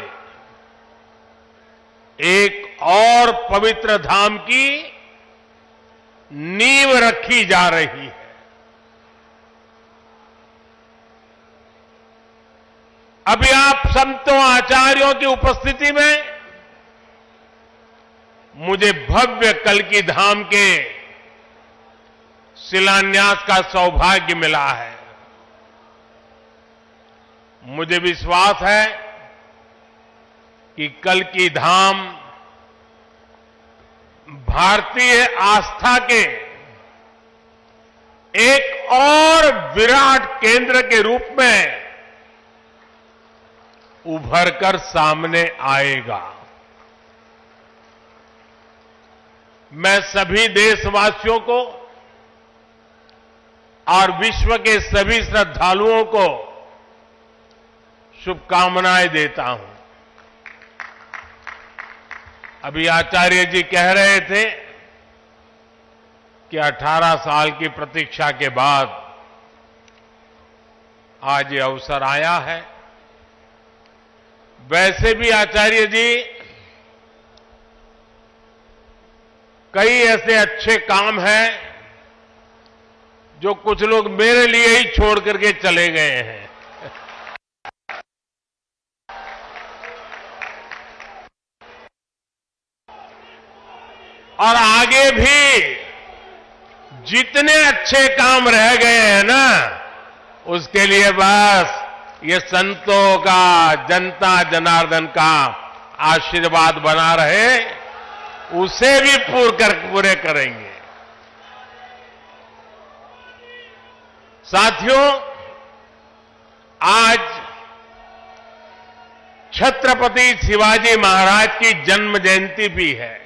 एक और पवित्र धाम की नींव रखी जा रही है। अभी आप संतों आचार्यों की उपस्थिति में मुझे भव्य कल्की धाम के शिलान्यास का सौभाग्य मिला है। मुझे विश्वास है कि कल्की धाम भारतीय आस्था के एक और विराट केंद्र के रूप में उभर कर सामने आएगा। मैं सभी देशवासियों को और विश्व के सभी श्रद्धालुओं को शुभकामनाएं देता हूं। अभी आचार्य जी कह रहे थे कि 18 साल की प्रतीक्षा के बाद आज ये अवसर आया है। वैसे भी आचार्य जी कई ऐसे अच्छे काम हैं जो कुछ लोग मेरे लिए ही छोड़ करके चले गए हैं। और आगे भी जितने अच्छे काम रह गए हैं ना, उसके लिए बस ये संतों का, जनता जनार्दन का आशीर्वाद बना रहे, उसे भी पूरे करेंगे। साथियों, आज छत्रपति शिवाजी महाराज की जन्म जयंती भी है।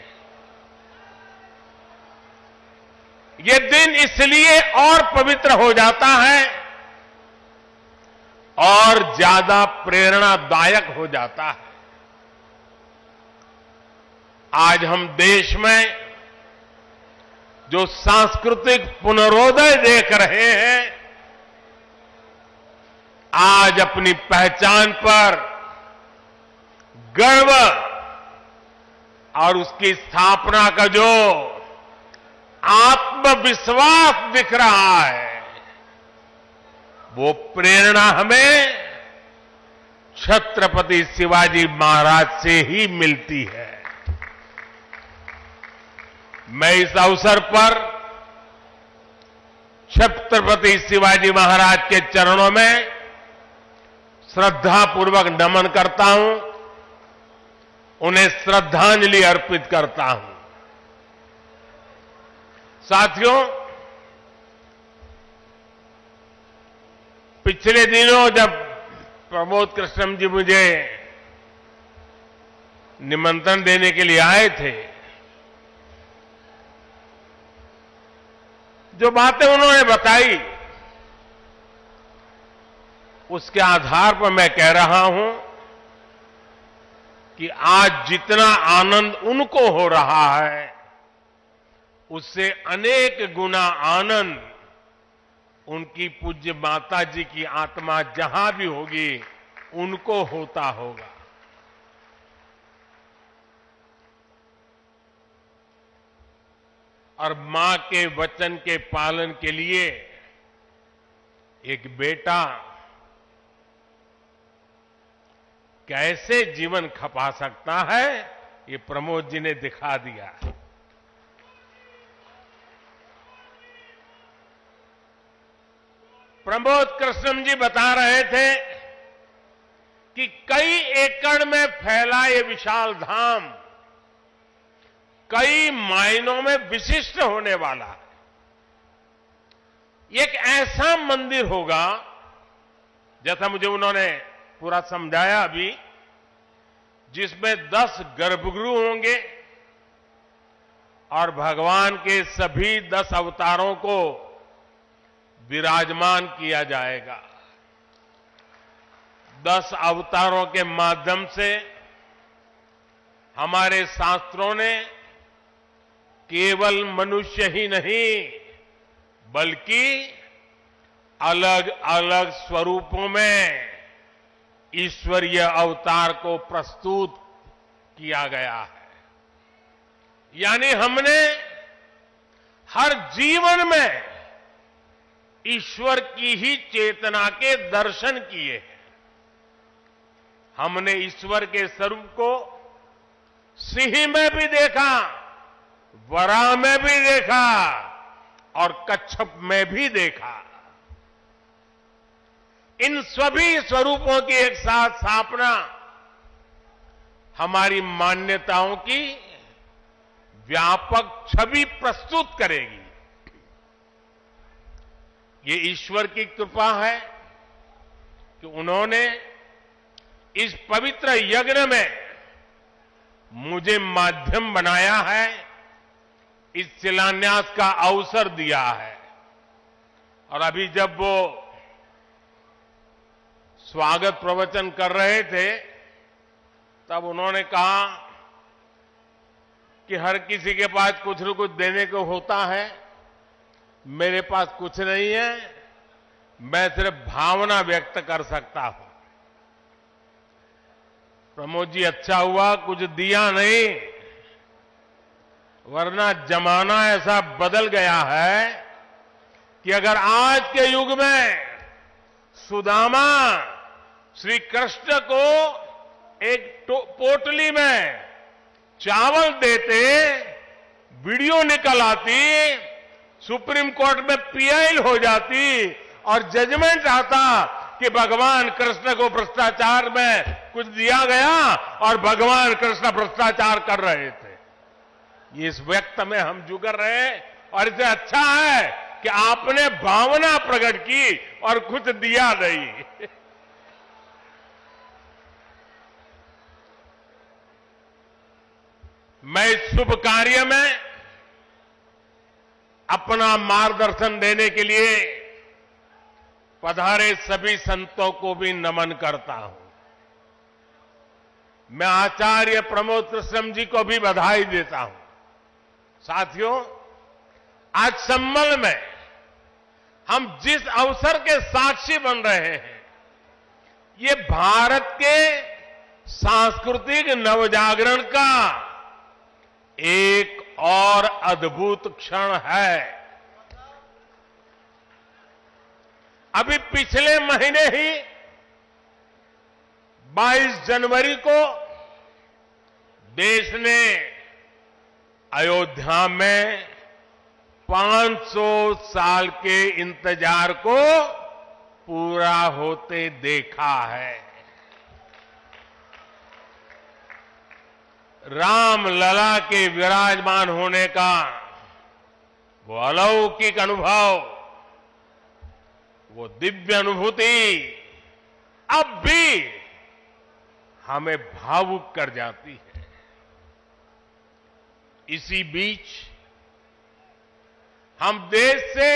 ये दिन इसलिए और पवित्र हो जाता है और ज्यादा प्रेरणादायक हो जाता है। आज हम देश में जो सांस्कृतिक पुनरोदय देख रहे हैं, आज अपनी पहचान पर गर्व और उसकी स्थापना का जो आत्मविश्वास दिख रहा है, वो प्रेरणा हमें छत्रपति शिवाजी महाराज से ही मिलती है। मैं इस अवसर पर छत्रपति शिवाजी महाराज के चरणों में श्रद्धापूर्वक नमन करता हूं, उन्हें श्रद्धांजलि अर्पित करता हूं। साथियों, पिछले दिनों जब प्रमोद कृष्णम जी मुझे निमंत्रण देने के लिए आए थे, जो बातें उन्होंने बताई, उसके आधार पर मैं कह रहा हूं कि आज जितना आनंद उनको हो रहा है, उससे अनेक गुना आनंद उनकी पूज्य माता जी की आत्मा जहां भी होगी, उनको होता होगा। और मां के वचन के पालन के लिए एक बेटा कैसे जीवन खपा सकता है, ये प्रमोद जी ने दिखा दिया। प्रमोद कृष्णम जी बता रहे थे कि कई एकड़ में फैला ये विशाल धाम कई मायनों में विशिष्ट होने वाला है। एक ऐसा मंदिर होगा, जैसा मुझे उन्होंने पूरा समझाया अभी, जिसमें 10 गर्भगृह होंगे और भगवान के सभी 10 अवतारों को विराजमान किया जाएगा। 10 अवतारों के माध्यम से हमारे शास्त्रों ने केवल मनुष्य ही नहीं, बल्कि अलग अलग स्वरूपों में ईश्वरीय अवतार को प्रस्तुत किया गया है। यानी हमने हर जीवन में ईश्वर की ही चेतना के दर्शन किए हैं। हमने ईश्वर के स्वरूप को सिंह में भी देखा, वराह में भी देखा और कच्छप में भी देखा। इन सभी स्वरूपों की एक साथ स्थापना हमारी मान्यताओं की व्यापक छवि प्रस्तुत करेगी। ये ईश्वर की कृपा है कि उन्होंने इस पवित्र यज्ञ में मुझे माध्यम बनाया है, इस शिलान्यास का अवसर दिया है। और अभी जब वो स्वागत प्रवचन कर रहे थे, तब उन्होंने कहा कि हर किसी के पास कुछ न कुछ देने को होता है, मेरे पास कुछ नहीं है, मैं सिर्फ भावना व्यक्त कर सकता हूं। प्रमोद जी, अच्छा हुआ कुछ दिया नहीं, वरना जमाना ऐसा बदल गया है कि अगर आज के युग में सुदामा श्री कृष्ण को एक पोटली में चावल देते, वीडियो निकल आती, सुप्रीम कोर्ट में पीआई हो जाती और जजमेंट आता कि भगवान कृष्ण को भ्रष्टाचार में कुछ दिया गया और भगवान कृष्ण भ्रष्टाचार कर रहे थे। इस व्यक्त में हम जुगर रहे और इससे अच्छा है कि आपने भावना प्रकट की और कुछ दिया नहीं। मैं इस शुभ कार्य में अपना मार्गदर्शन देने के लिए पधारे सभी संतों को भी नमन करता हूं। मैं आचार्य प्रमोद कृष्णम जी को भी बधाई देता हूं। साथियों, आज संभल में हम जिस अवसर के साक्षी बन रहे हैं, ये भारत के सांस्कृतिक नवजागरण का एक और अद्भुत क्षण है। अभी पिछले महीने ही 22 जनवरी को देश ने अयोध्या में 500 साल के इंतजार को पूरा होते देखा है। राम लला के विराजमान होने का वो अलौकिक अनुभव, वो दिव्य अनुभूति अब भी हमें भावुक कर जाती है। इसी बीच हम देश से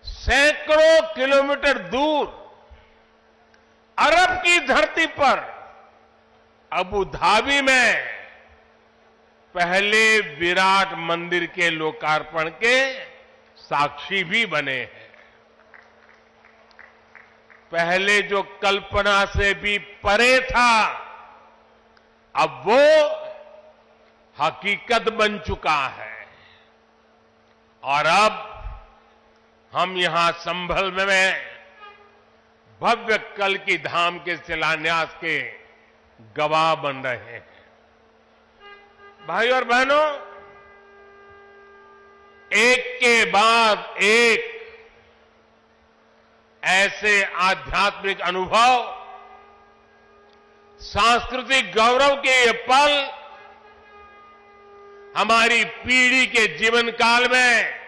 सैकड़ों किलोमीटर दूर अरब की धरती पर अबू धाबी में पहले विराट मंदिर के लोकार्पण के साक्षी भी बने हैं। पहले जो कल्पना से भी परे था, अब वो हकीकत बन चुका है। और अब हम यहां संभल में भव्य कल्कि धाम के शिलान्यास के गवाह बन रहे हैं। भाई और बहनों, एक के बाद एक ऐसे आध्यात्मिक अनुभव, सांस्कृतिक गौरव के ये पल हमारी पीढ़ी के जीवन काल में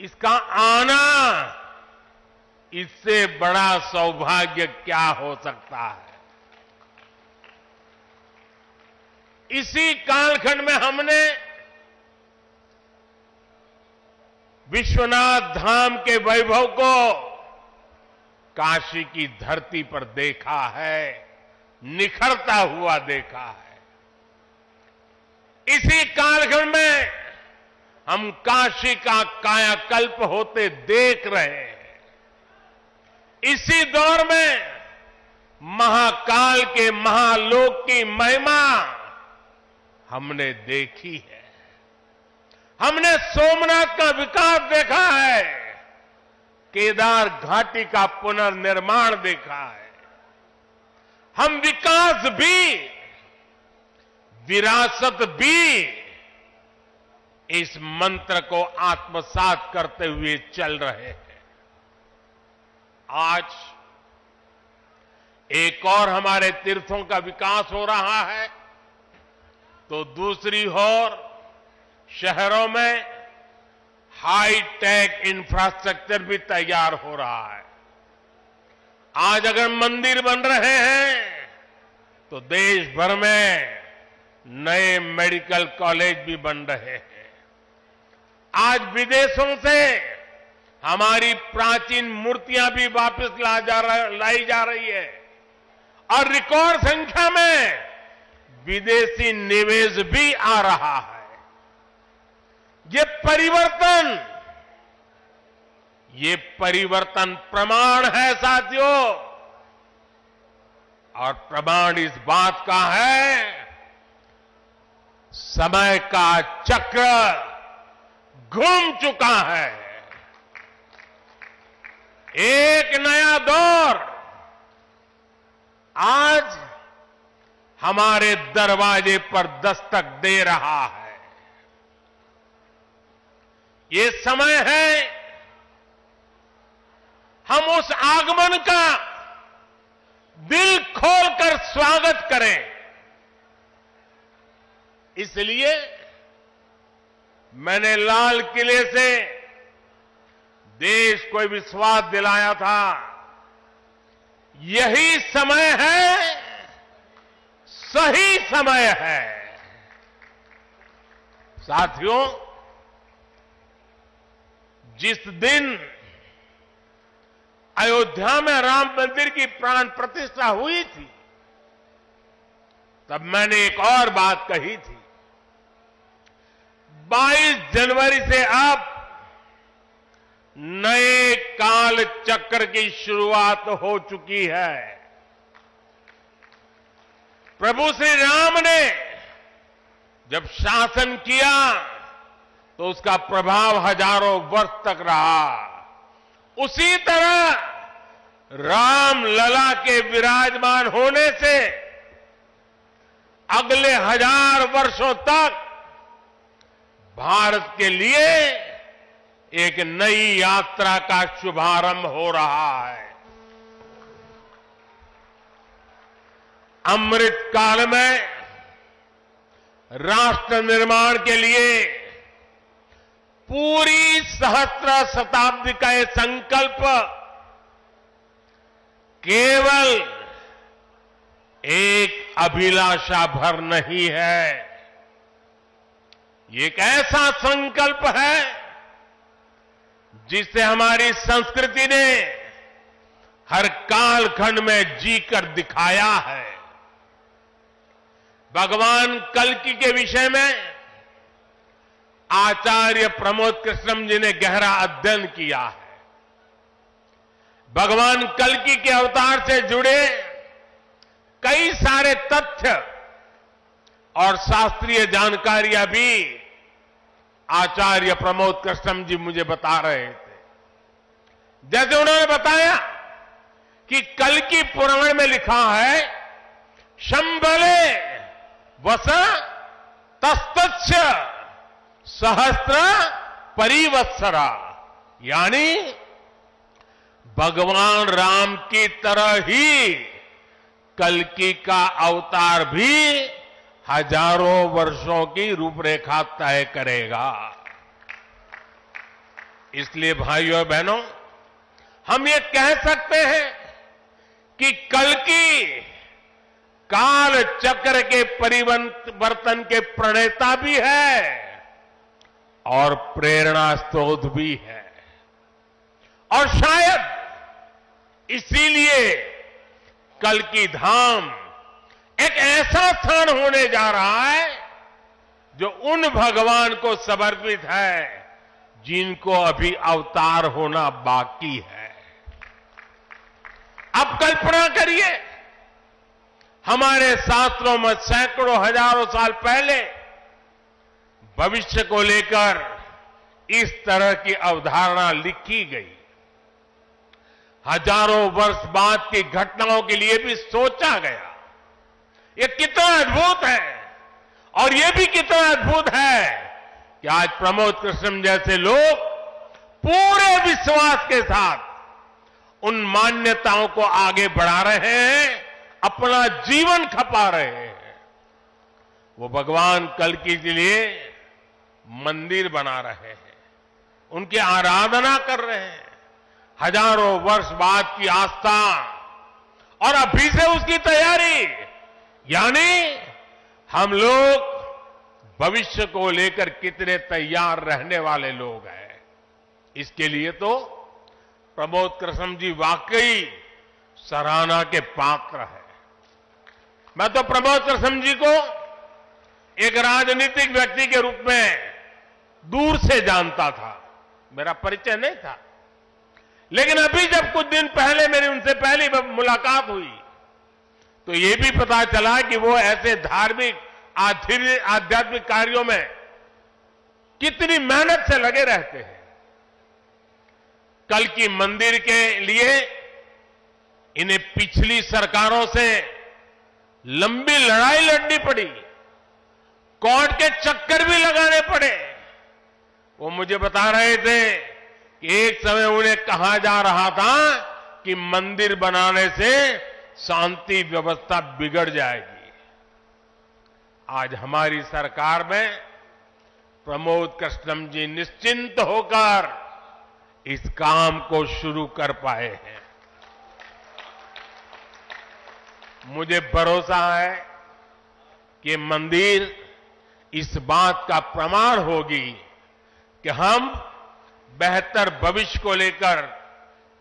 इसका आना, इससे बड़ा सौभाग्य क्या हो सकता है। इसी कालखंड में हमने विश्वनाथ धाम के वैभव को काशी की धरती पर देखा है, निखरता हुआ देखा है। इसी कालखंड में हम काशी का कायाकल्प होते देख रहे हैं। इसी दौर में महाकाल के महालोक की महिमा हमने देखी है। हमने सोमनाथ का विकास देखा है, केदार घाटी का पुनर्निर्माण देखा है। हम विकास भी, विरासत भी, इस मंत्र को आत्मसात करते हुए चल रहे हैं। आज एक और हमारे तीर्थों का विकास हो रहा है, तो दूसरी ओर शहरों में हाई टेक इंफ्रास्ट्रक्चर भी तैयार हो रहा है। आज अगर मंदिर बन रहे हैं, तो देश भर में नए मेडिकल कॉलेज भी बन रहे हैं। आज विदेशों से हमारी प्राचीन मूर्तियां भी वापस लाई जा रही है और रिकॉर्ड संख्या में विदेशी निवेश भी आ रहा है। ये परिवर्तन प्रमाण है साथियों, और प्रमाण इस बात का है समय का चक्र घूम चुका है। एक नया दौर आज हमारे दरवाजे पर दस्तक दे रहा है। ये समय है हम उस आगमन का दिल खोलकर स्वागत करें। इसलिए मैंने लाल किले से देश को विश्वास दिलाया था, यही समय है, सही समय है। साथियों, जिस दिन अयोध्या में राम मंदिर की प्राण प्रतिष्ठा हुई थी, तब मैंने एक और बात कही थी, 22 जनवरी से अब नए काल चक्र की शुरुआत हो चुकी है। प्रभु श्री राम ने जब शासन किया तो उसका प्रभाव हजारों वर्ष तक रहा। उसी तरह राम लला के विराजमान होने से अगले 1000 वर्षों तक भारत के लिए एक नई यात्रा का शुभारंभ हो रहा है। अमृत काल में राष्ट्र निर्माण के लिए पूरी सहस्त्र शताब्दी का यह संकल्प केवल एक अभिलाषा भर नहीं है, ये एक ऐसा संकल्प है जिसे हमारी संस्कृति ने हर कालखंड में जीकर दिखाया है। भगवान कल्कि के विषय में आचार्य प्रमोद कृष्णम जी ने गहरा अध्ययन किया है। भगवान कल्कि के अवतार से जुड़े कई सारे तथ्य और शास्त्रीय जानकारियां भी आचार्य प्रमोद कृष्णम जी मुझे बता रहे थे। जैसे उन्होंने बताया कि कल्कि पुराण में लिखा है, शंबले वस तस्तच्छ सहस्त्र परिवत्सरा, यानी भगवान राम की तरह ही कल्कि का अवतार भी हजारों वर्षों की रूपरेखा तय करेगा। इसलिए भाइयों और बहनों, हम ये कह सकते हैं कि कल्कि काल चक्र के परिवर्तन के प्रणेता भी है और प्रेरणा स्रोत भी है। और शायद इसीलिए कल्कि धाम एक ऐसा स्थान होने जा रहा है जो उन भगवान को समर्पित है जिनको अभी अवतार होना बाकी है। अब कल्पना करिए, हमारे शास्त्रों में सैकड़ों हजारों साल पहले भविष्य को लेकर इस तरह की अवधारणा लिखी गई। हजारों वर्ष बाद की घटनाओं के लिए भी सोचा गया। ये कितना अद्भुत है, और ये भी कितना अद्भुत है कि आज प्रमोद कृष्णम जैसे लोग पूरे विश्वास के साथ उन मान्यताओं को आगे बढ़ा रहे हैं, अपना जीवन खपा रहे हैं। वो भगवान कल्कि के लिए मंदिर बना रहे हैं, उनकी आराधना कर रहे हैं। हजारों वर्ष बाद की आस्था और अभी से उसकी तैयारी, यानी हम लोग भविष्य को लेकर कितने तैयार रहने वाले लोग हैं। इसके लिए तो प्रमोद कृष्णम जी वाकई सराहना के पात्र है। मैं तो प्रमोद कृष्णम जी को एक राजनीतिक व्यक्ति के रूप में दूर से जानता था, मेरा परिचय नहीं था। लेकिन अभी जब कुछ दिन पहले मेरी उनसे पहली मुलाकात हुई तो यह भी पता चला कि वो ऐसे धार्मिक आध्यात्मिक कार्यों में कितनी मेहनत से लगे रहते हैं। कल की मंदिर के लिए इन्हें पिछली सरकारों से लंबी लड़ाई लड़नी पड़ी, कोर्ट के चक्कर भी लगाने पड़े। वो मुझे बता रहे थे कि एक समय उन्हें कहा जा रहा था कि मंदिर बनाने से शांति व्यवस्था बिगड़ जाएगी। आज हमारी सरकार में प्रमोद कृष्णम जी निश्चिंत होकर इस काम को शुरू कर पाए हैं। मुझे भरोसा है कि मंदिर इस बात का प्रमाण होगी कि हम बेहतर भविष्य को लेकर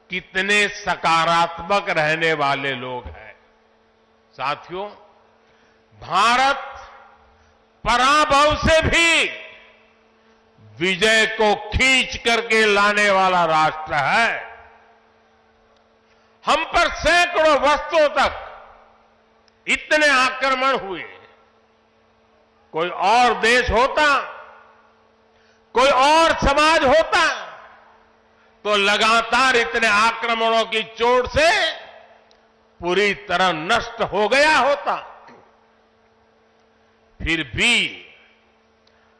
कितने सकारात्मक रहने वाले लोग हैं। साथियों, भारत पराभव से भी विजय को खींच करके लाने वाला राष्ट्र है। हम पर सैकड़ों वर्षों तक इतने आक्रमण हुए, कोई और देश होता, कोई और समाज होता तो लगातार इतने आक्रमणों की चोट से पूरी तरह नष्ट हो गया होता। फिर भी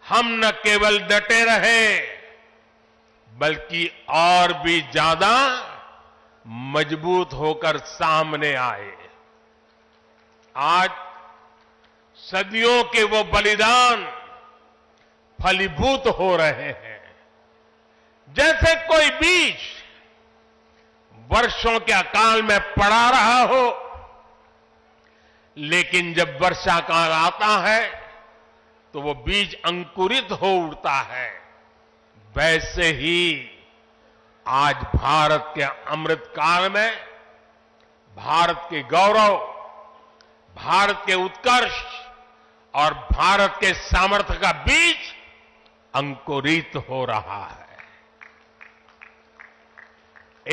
हम न केवल डटे रहे बल्कि और भी ज्यादा मजबूत होकर सामने आए। आज सदियों के वो बलिदान फलीभूत हो रहे हैं। जैसे कोई बीज वर्षों के अकाल में पड़ा रहा हो, लेकिन जब वर्षा काल आता है तो वो बीज अंकुरित हो उठता है। वैसे ही आज भारत के अमृत काल में भारत के गौरव, भारत के उत्कर्ष और भारत के सामर्थ्य का बीज अंकुरित हो रहा है।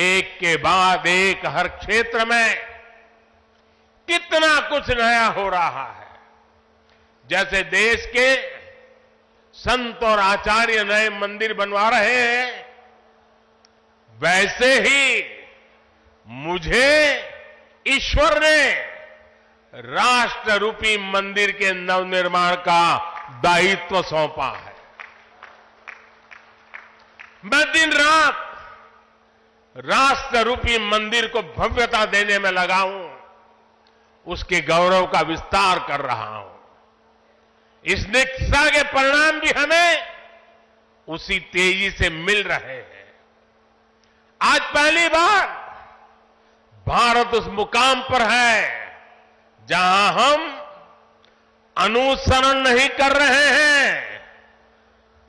एक के बाद एक हर क्षेत्र में कितना कुछ नया हो रहा है। जैसे देश के संत और आचार्य नए मंदिर बनवा रहे हैं, वैसे ही मुझे ईश्वर ने राष्ट्र रूपी मंदिर के नवनिर्माण का दायित्व सौंपा है। मैं दिन रात राष्ट्र रूपी मंदिर को भव्यता देने में लगा हूं, उसके गौरव का विस्तार कर रहा हूं। इस निष्ठा के परिणाम भी हमें उसी तेजी से मिल रहे हैं। आज पहली बार भारत उस मुकाम पर है जहां हम अनुसरण नहीं कर रहे हैं,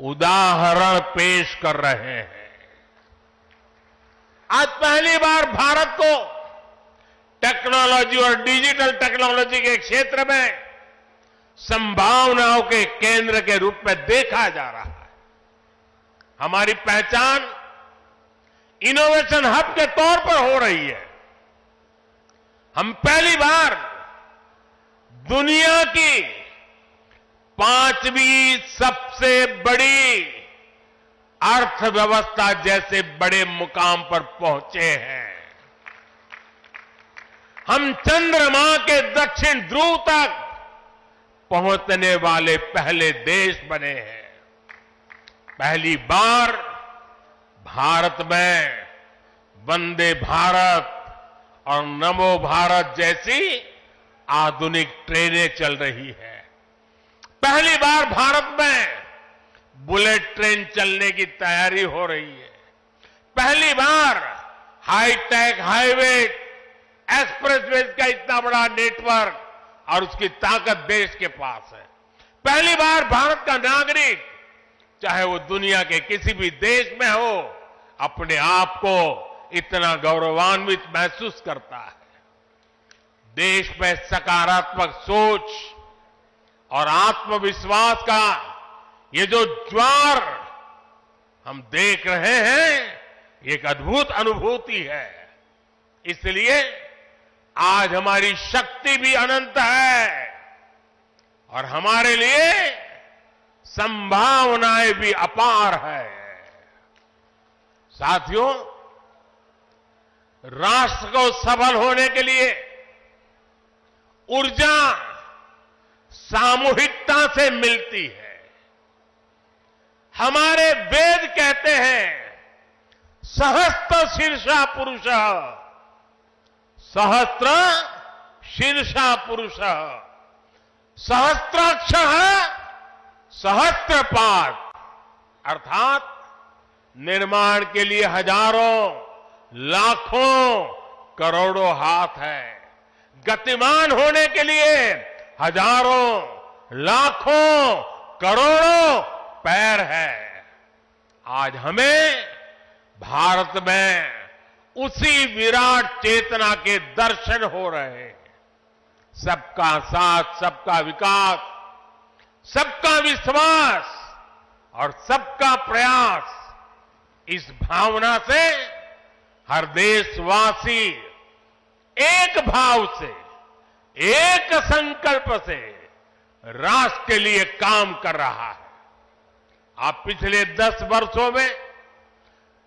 उदाहरण पेश कर रहे हैं। आज पहली बार भारत को टेक्नोलॉजी और डिजिटल टेक्नोलॉजी के क्षेत्र में संभावनाओं के केंद्र के रूप में देखा जा रहा है। हमारी पहचान इनोवेशन हब के तौर पर हो रही है। हम पहली बार दुनिया की 5वीं सबसे बड़ी अर्थव्यवस्था जैसे बड़े मुकाम पर पहुंचे हैं। हम चंद्रमा के दक्षिण ध्रुव तक पहुंचने वाले पहले देश बने हैं। पहली बार भारत में वंदे भारत और नमो भारत जैसी आधुनिक ट्रेनें चल रही है। पहली बार भारत में बुलेट ट्रेन चलने की तैयारी हो रही है। पहली बार हाईटेक हाईवे एक्सप्रेसवेज का इतना बड़ा नेटवर्क और उसकी ताकत देश के पास है। पहली बार भारत का नागरिक, चाहे वो दुनिया के किसी भी देश में हो, अपने आप को इतना गौरवान्वित महसूस करता है। देश में सकारात्मक सोच और आत्मविश्वास का ये जो ज्वार हम देख रहे हैं, एक अद्भुत अनुभूति है। इसलिए आज हमारी शक्ति भी अनंत है और हमारे लिए संभावनाएं भी अपार है। साथियों, राष्ट्र को सफल होने के लिए ऊर्जा सामूहिकता से मिलती है। हमारे वेद कहते हैं, सहस्त्र शीर्षा पुरुष, सहस्त्र शीर्षा पुरुष, सहस्त्राक्ष सहस्त्रपाद, अर्थात निर्माण के लिए हजारों, लाखों, करोड़ों हाथ है। गतिमान होने के लिए हजारों, लाखों, करोड़ों पैर है। आज हमें भारत में उसी विराट चेतना के दर्शन हो रहे हैं। सबका साथ, सबका विकास, सबका विश्वास और सबका प्रयास, इस भावना से हर देशवासी एक भाव से, एक संकल्प से राष्ट्र के लिए काम कर रहा है। आप पिछले 10 वर्षों में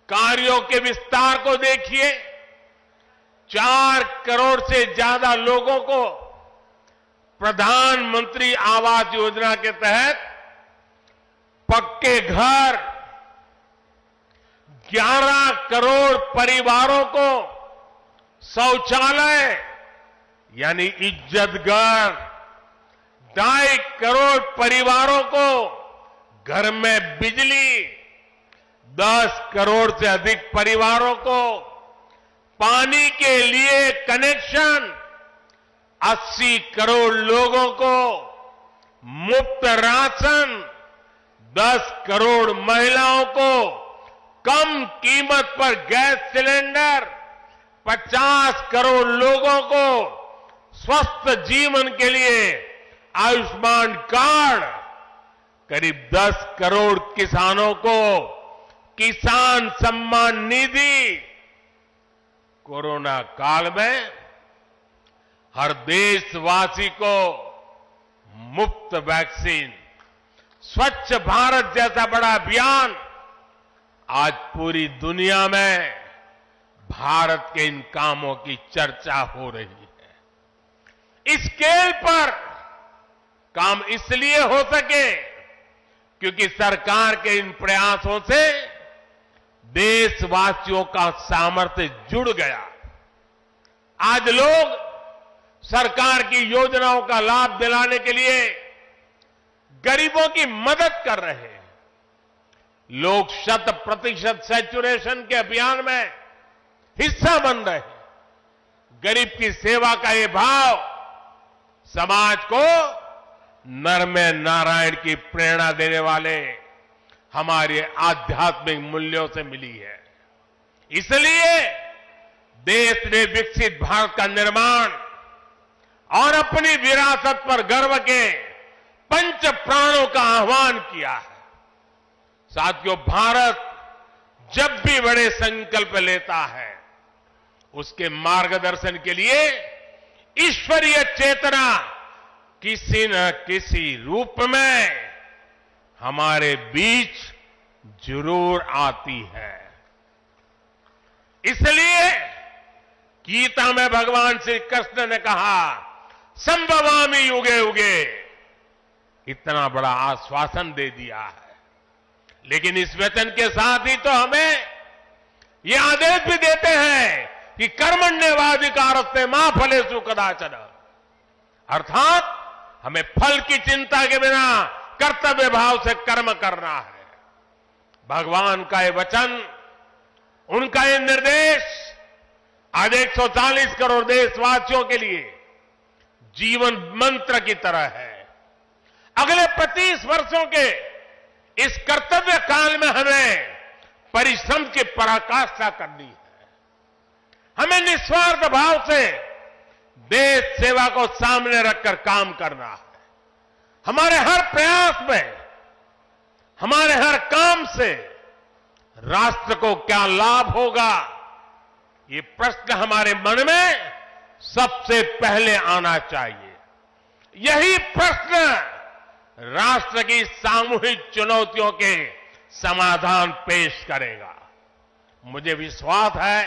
कार्यों के विस्तार को देखिए। 4 करोड़ से ज्यादा लोगों को प्रधानमंत्री आवास योजना के तहत पक्के घर, 11 करोड़ परिवारों को शौचालय यानी इज्जत घर, 2.5 करोड़ परिवारों को घर में बिजली, 10 करोड़ से अधिक परिवारों को पानी के लिए कनेक्शन, 80 करोड़ लोगों को मुफ्त राशन, 10 करोड़ महिलाओं को कम कीमत पर गैस सिलेंडर, 50 करोड़ लोगों को स्वस्थ जीवन के लिए आयुष्मान कार्ड, करीब 10 करोड़ किसानों को किसान सम्मान निधि। कोरोना काल में हर देशवासी को मुफ्त वैक्सीन, स्वच्छ भारत जैसा बड़ा अभियान, आज पूरी दुनिया में भारत के इन कामों की चर्चा हो रही है। इस स्केल पर काम इसलिए हो सके क्योंकि सरकार के इन प्रयासों से देशवासियों का सामर्थ्य जुड़ गया। आज लोग सरकार की योजनाओं का लाभ दिलाने के लिए गरीबों की मदद कर रहे हैं। लोग 100% सैचुरेशन के अभियान में हिस्सा बन रहे हैं। गरीब की सेवा का ये भाव समाज को नर में नारायण की प्रेरणा देने वाले हमारे आध्यात्मिक मूल्यों से मिली है। इसलिए देश ने विकसित भारत का निर्माण और अपनी विरासत पर गर्व के 5 प्राणों का आह्वान किया है। साथियों, भारत जब भी बड़े संकल्प लेता है, उसके मार्गदर्शन के लिए ईश्वरीय चेतना किसी न किसी रूप में हमारे बीच जरूर आती है। इसलिए गीता में भगवान श्री कृष्ण ने कहा, संभवामि युगे युगे, इतना बड़ा आश्वासन दे दिया है। लेकिन इस वचन के साथ ही तो हमें ये आदेश भी देते हैं कि कर्मण्येवाधिकारस्ते मा फलेषु कदाचन, अर्थात हमें फल की चिंता के बिना कर्तव्य भाव से कर्म करना है। भगवान का ये वचन, उनका ये निर्देश आज 140 करोड़ देशवासियों के लिए जीवन मंत्र की तरह है। अगले 25 वर्षों के इस कर्तव्य काल में हमें परिश्रम की पराकाष्ठा करनी है। हमें निस्वार्थ भाव से देश सेवा को सामने रखकर काम करना है। हमारे हर प्रयास में, हमारे हर काम से राष्ट्र को क्या लाभ होगा, ये प्रश्न हमारे मन में सबसे पहले आना चाहिए। यही प्रश्न राष्ट्र की सामूहिक चुनौतियों के समाधान पेश करेगा। मुझे विश्वास है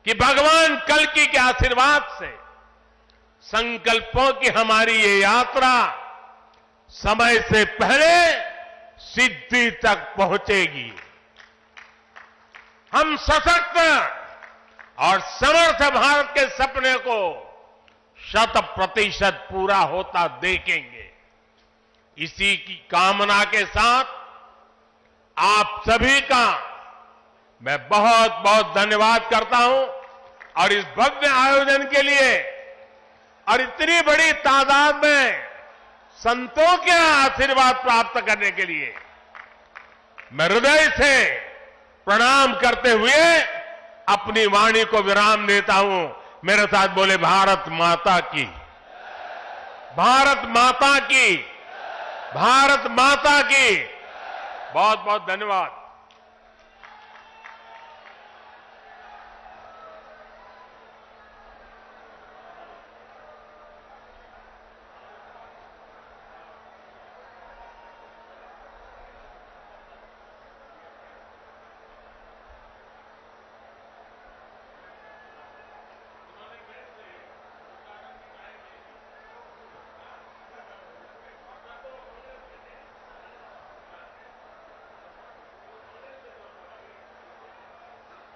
कि भगवान कल्कि के आशीर्वाद से संकल्पों की हमारी ये यात्रा समय से पहले सिद्धि तक पहुंचेगी। हम सशक्त और समर्थ भारत के सपने को 100% पूरा होता देखेंगे। इसी की कामना के साथ आप सभी का मैं बहुत बहुत धन्यवाद करता हूं और इस भव्य आयोजन के लिए और इतनी बड़ी तादाद में संतों के आशीर्वाद प्राप्त करने के लिए मैं हृदय से प्रणाम करते हुए अपनी वाणी को विराम देता हूं। मेरे साथ बोले भारत माता की, भारत माता की, भारत माता की। बहुत बहुत धन्यवाद।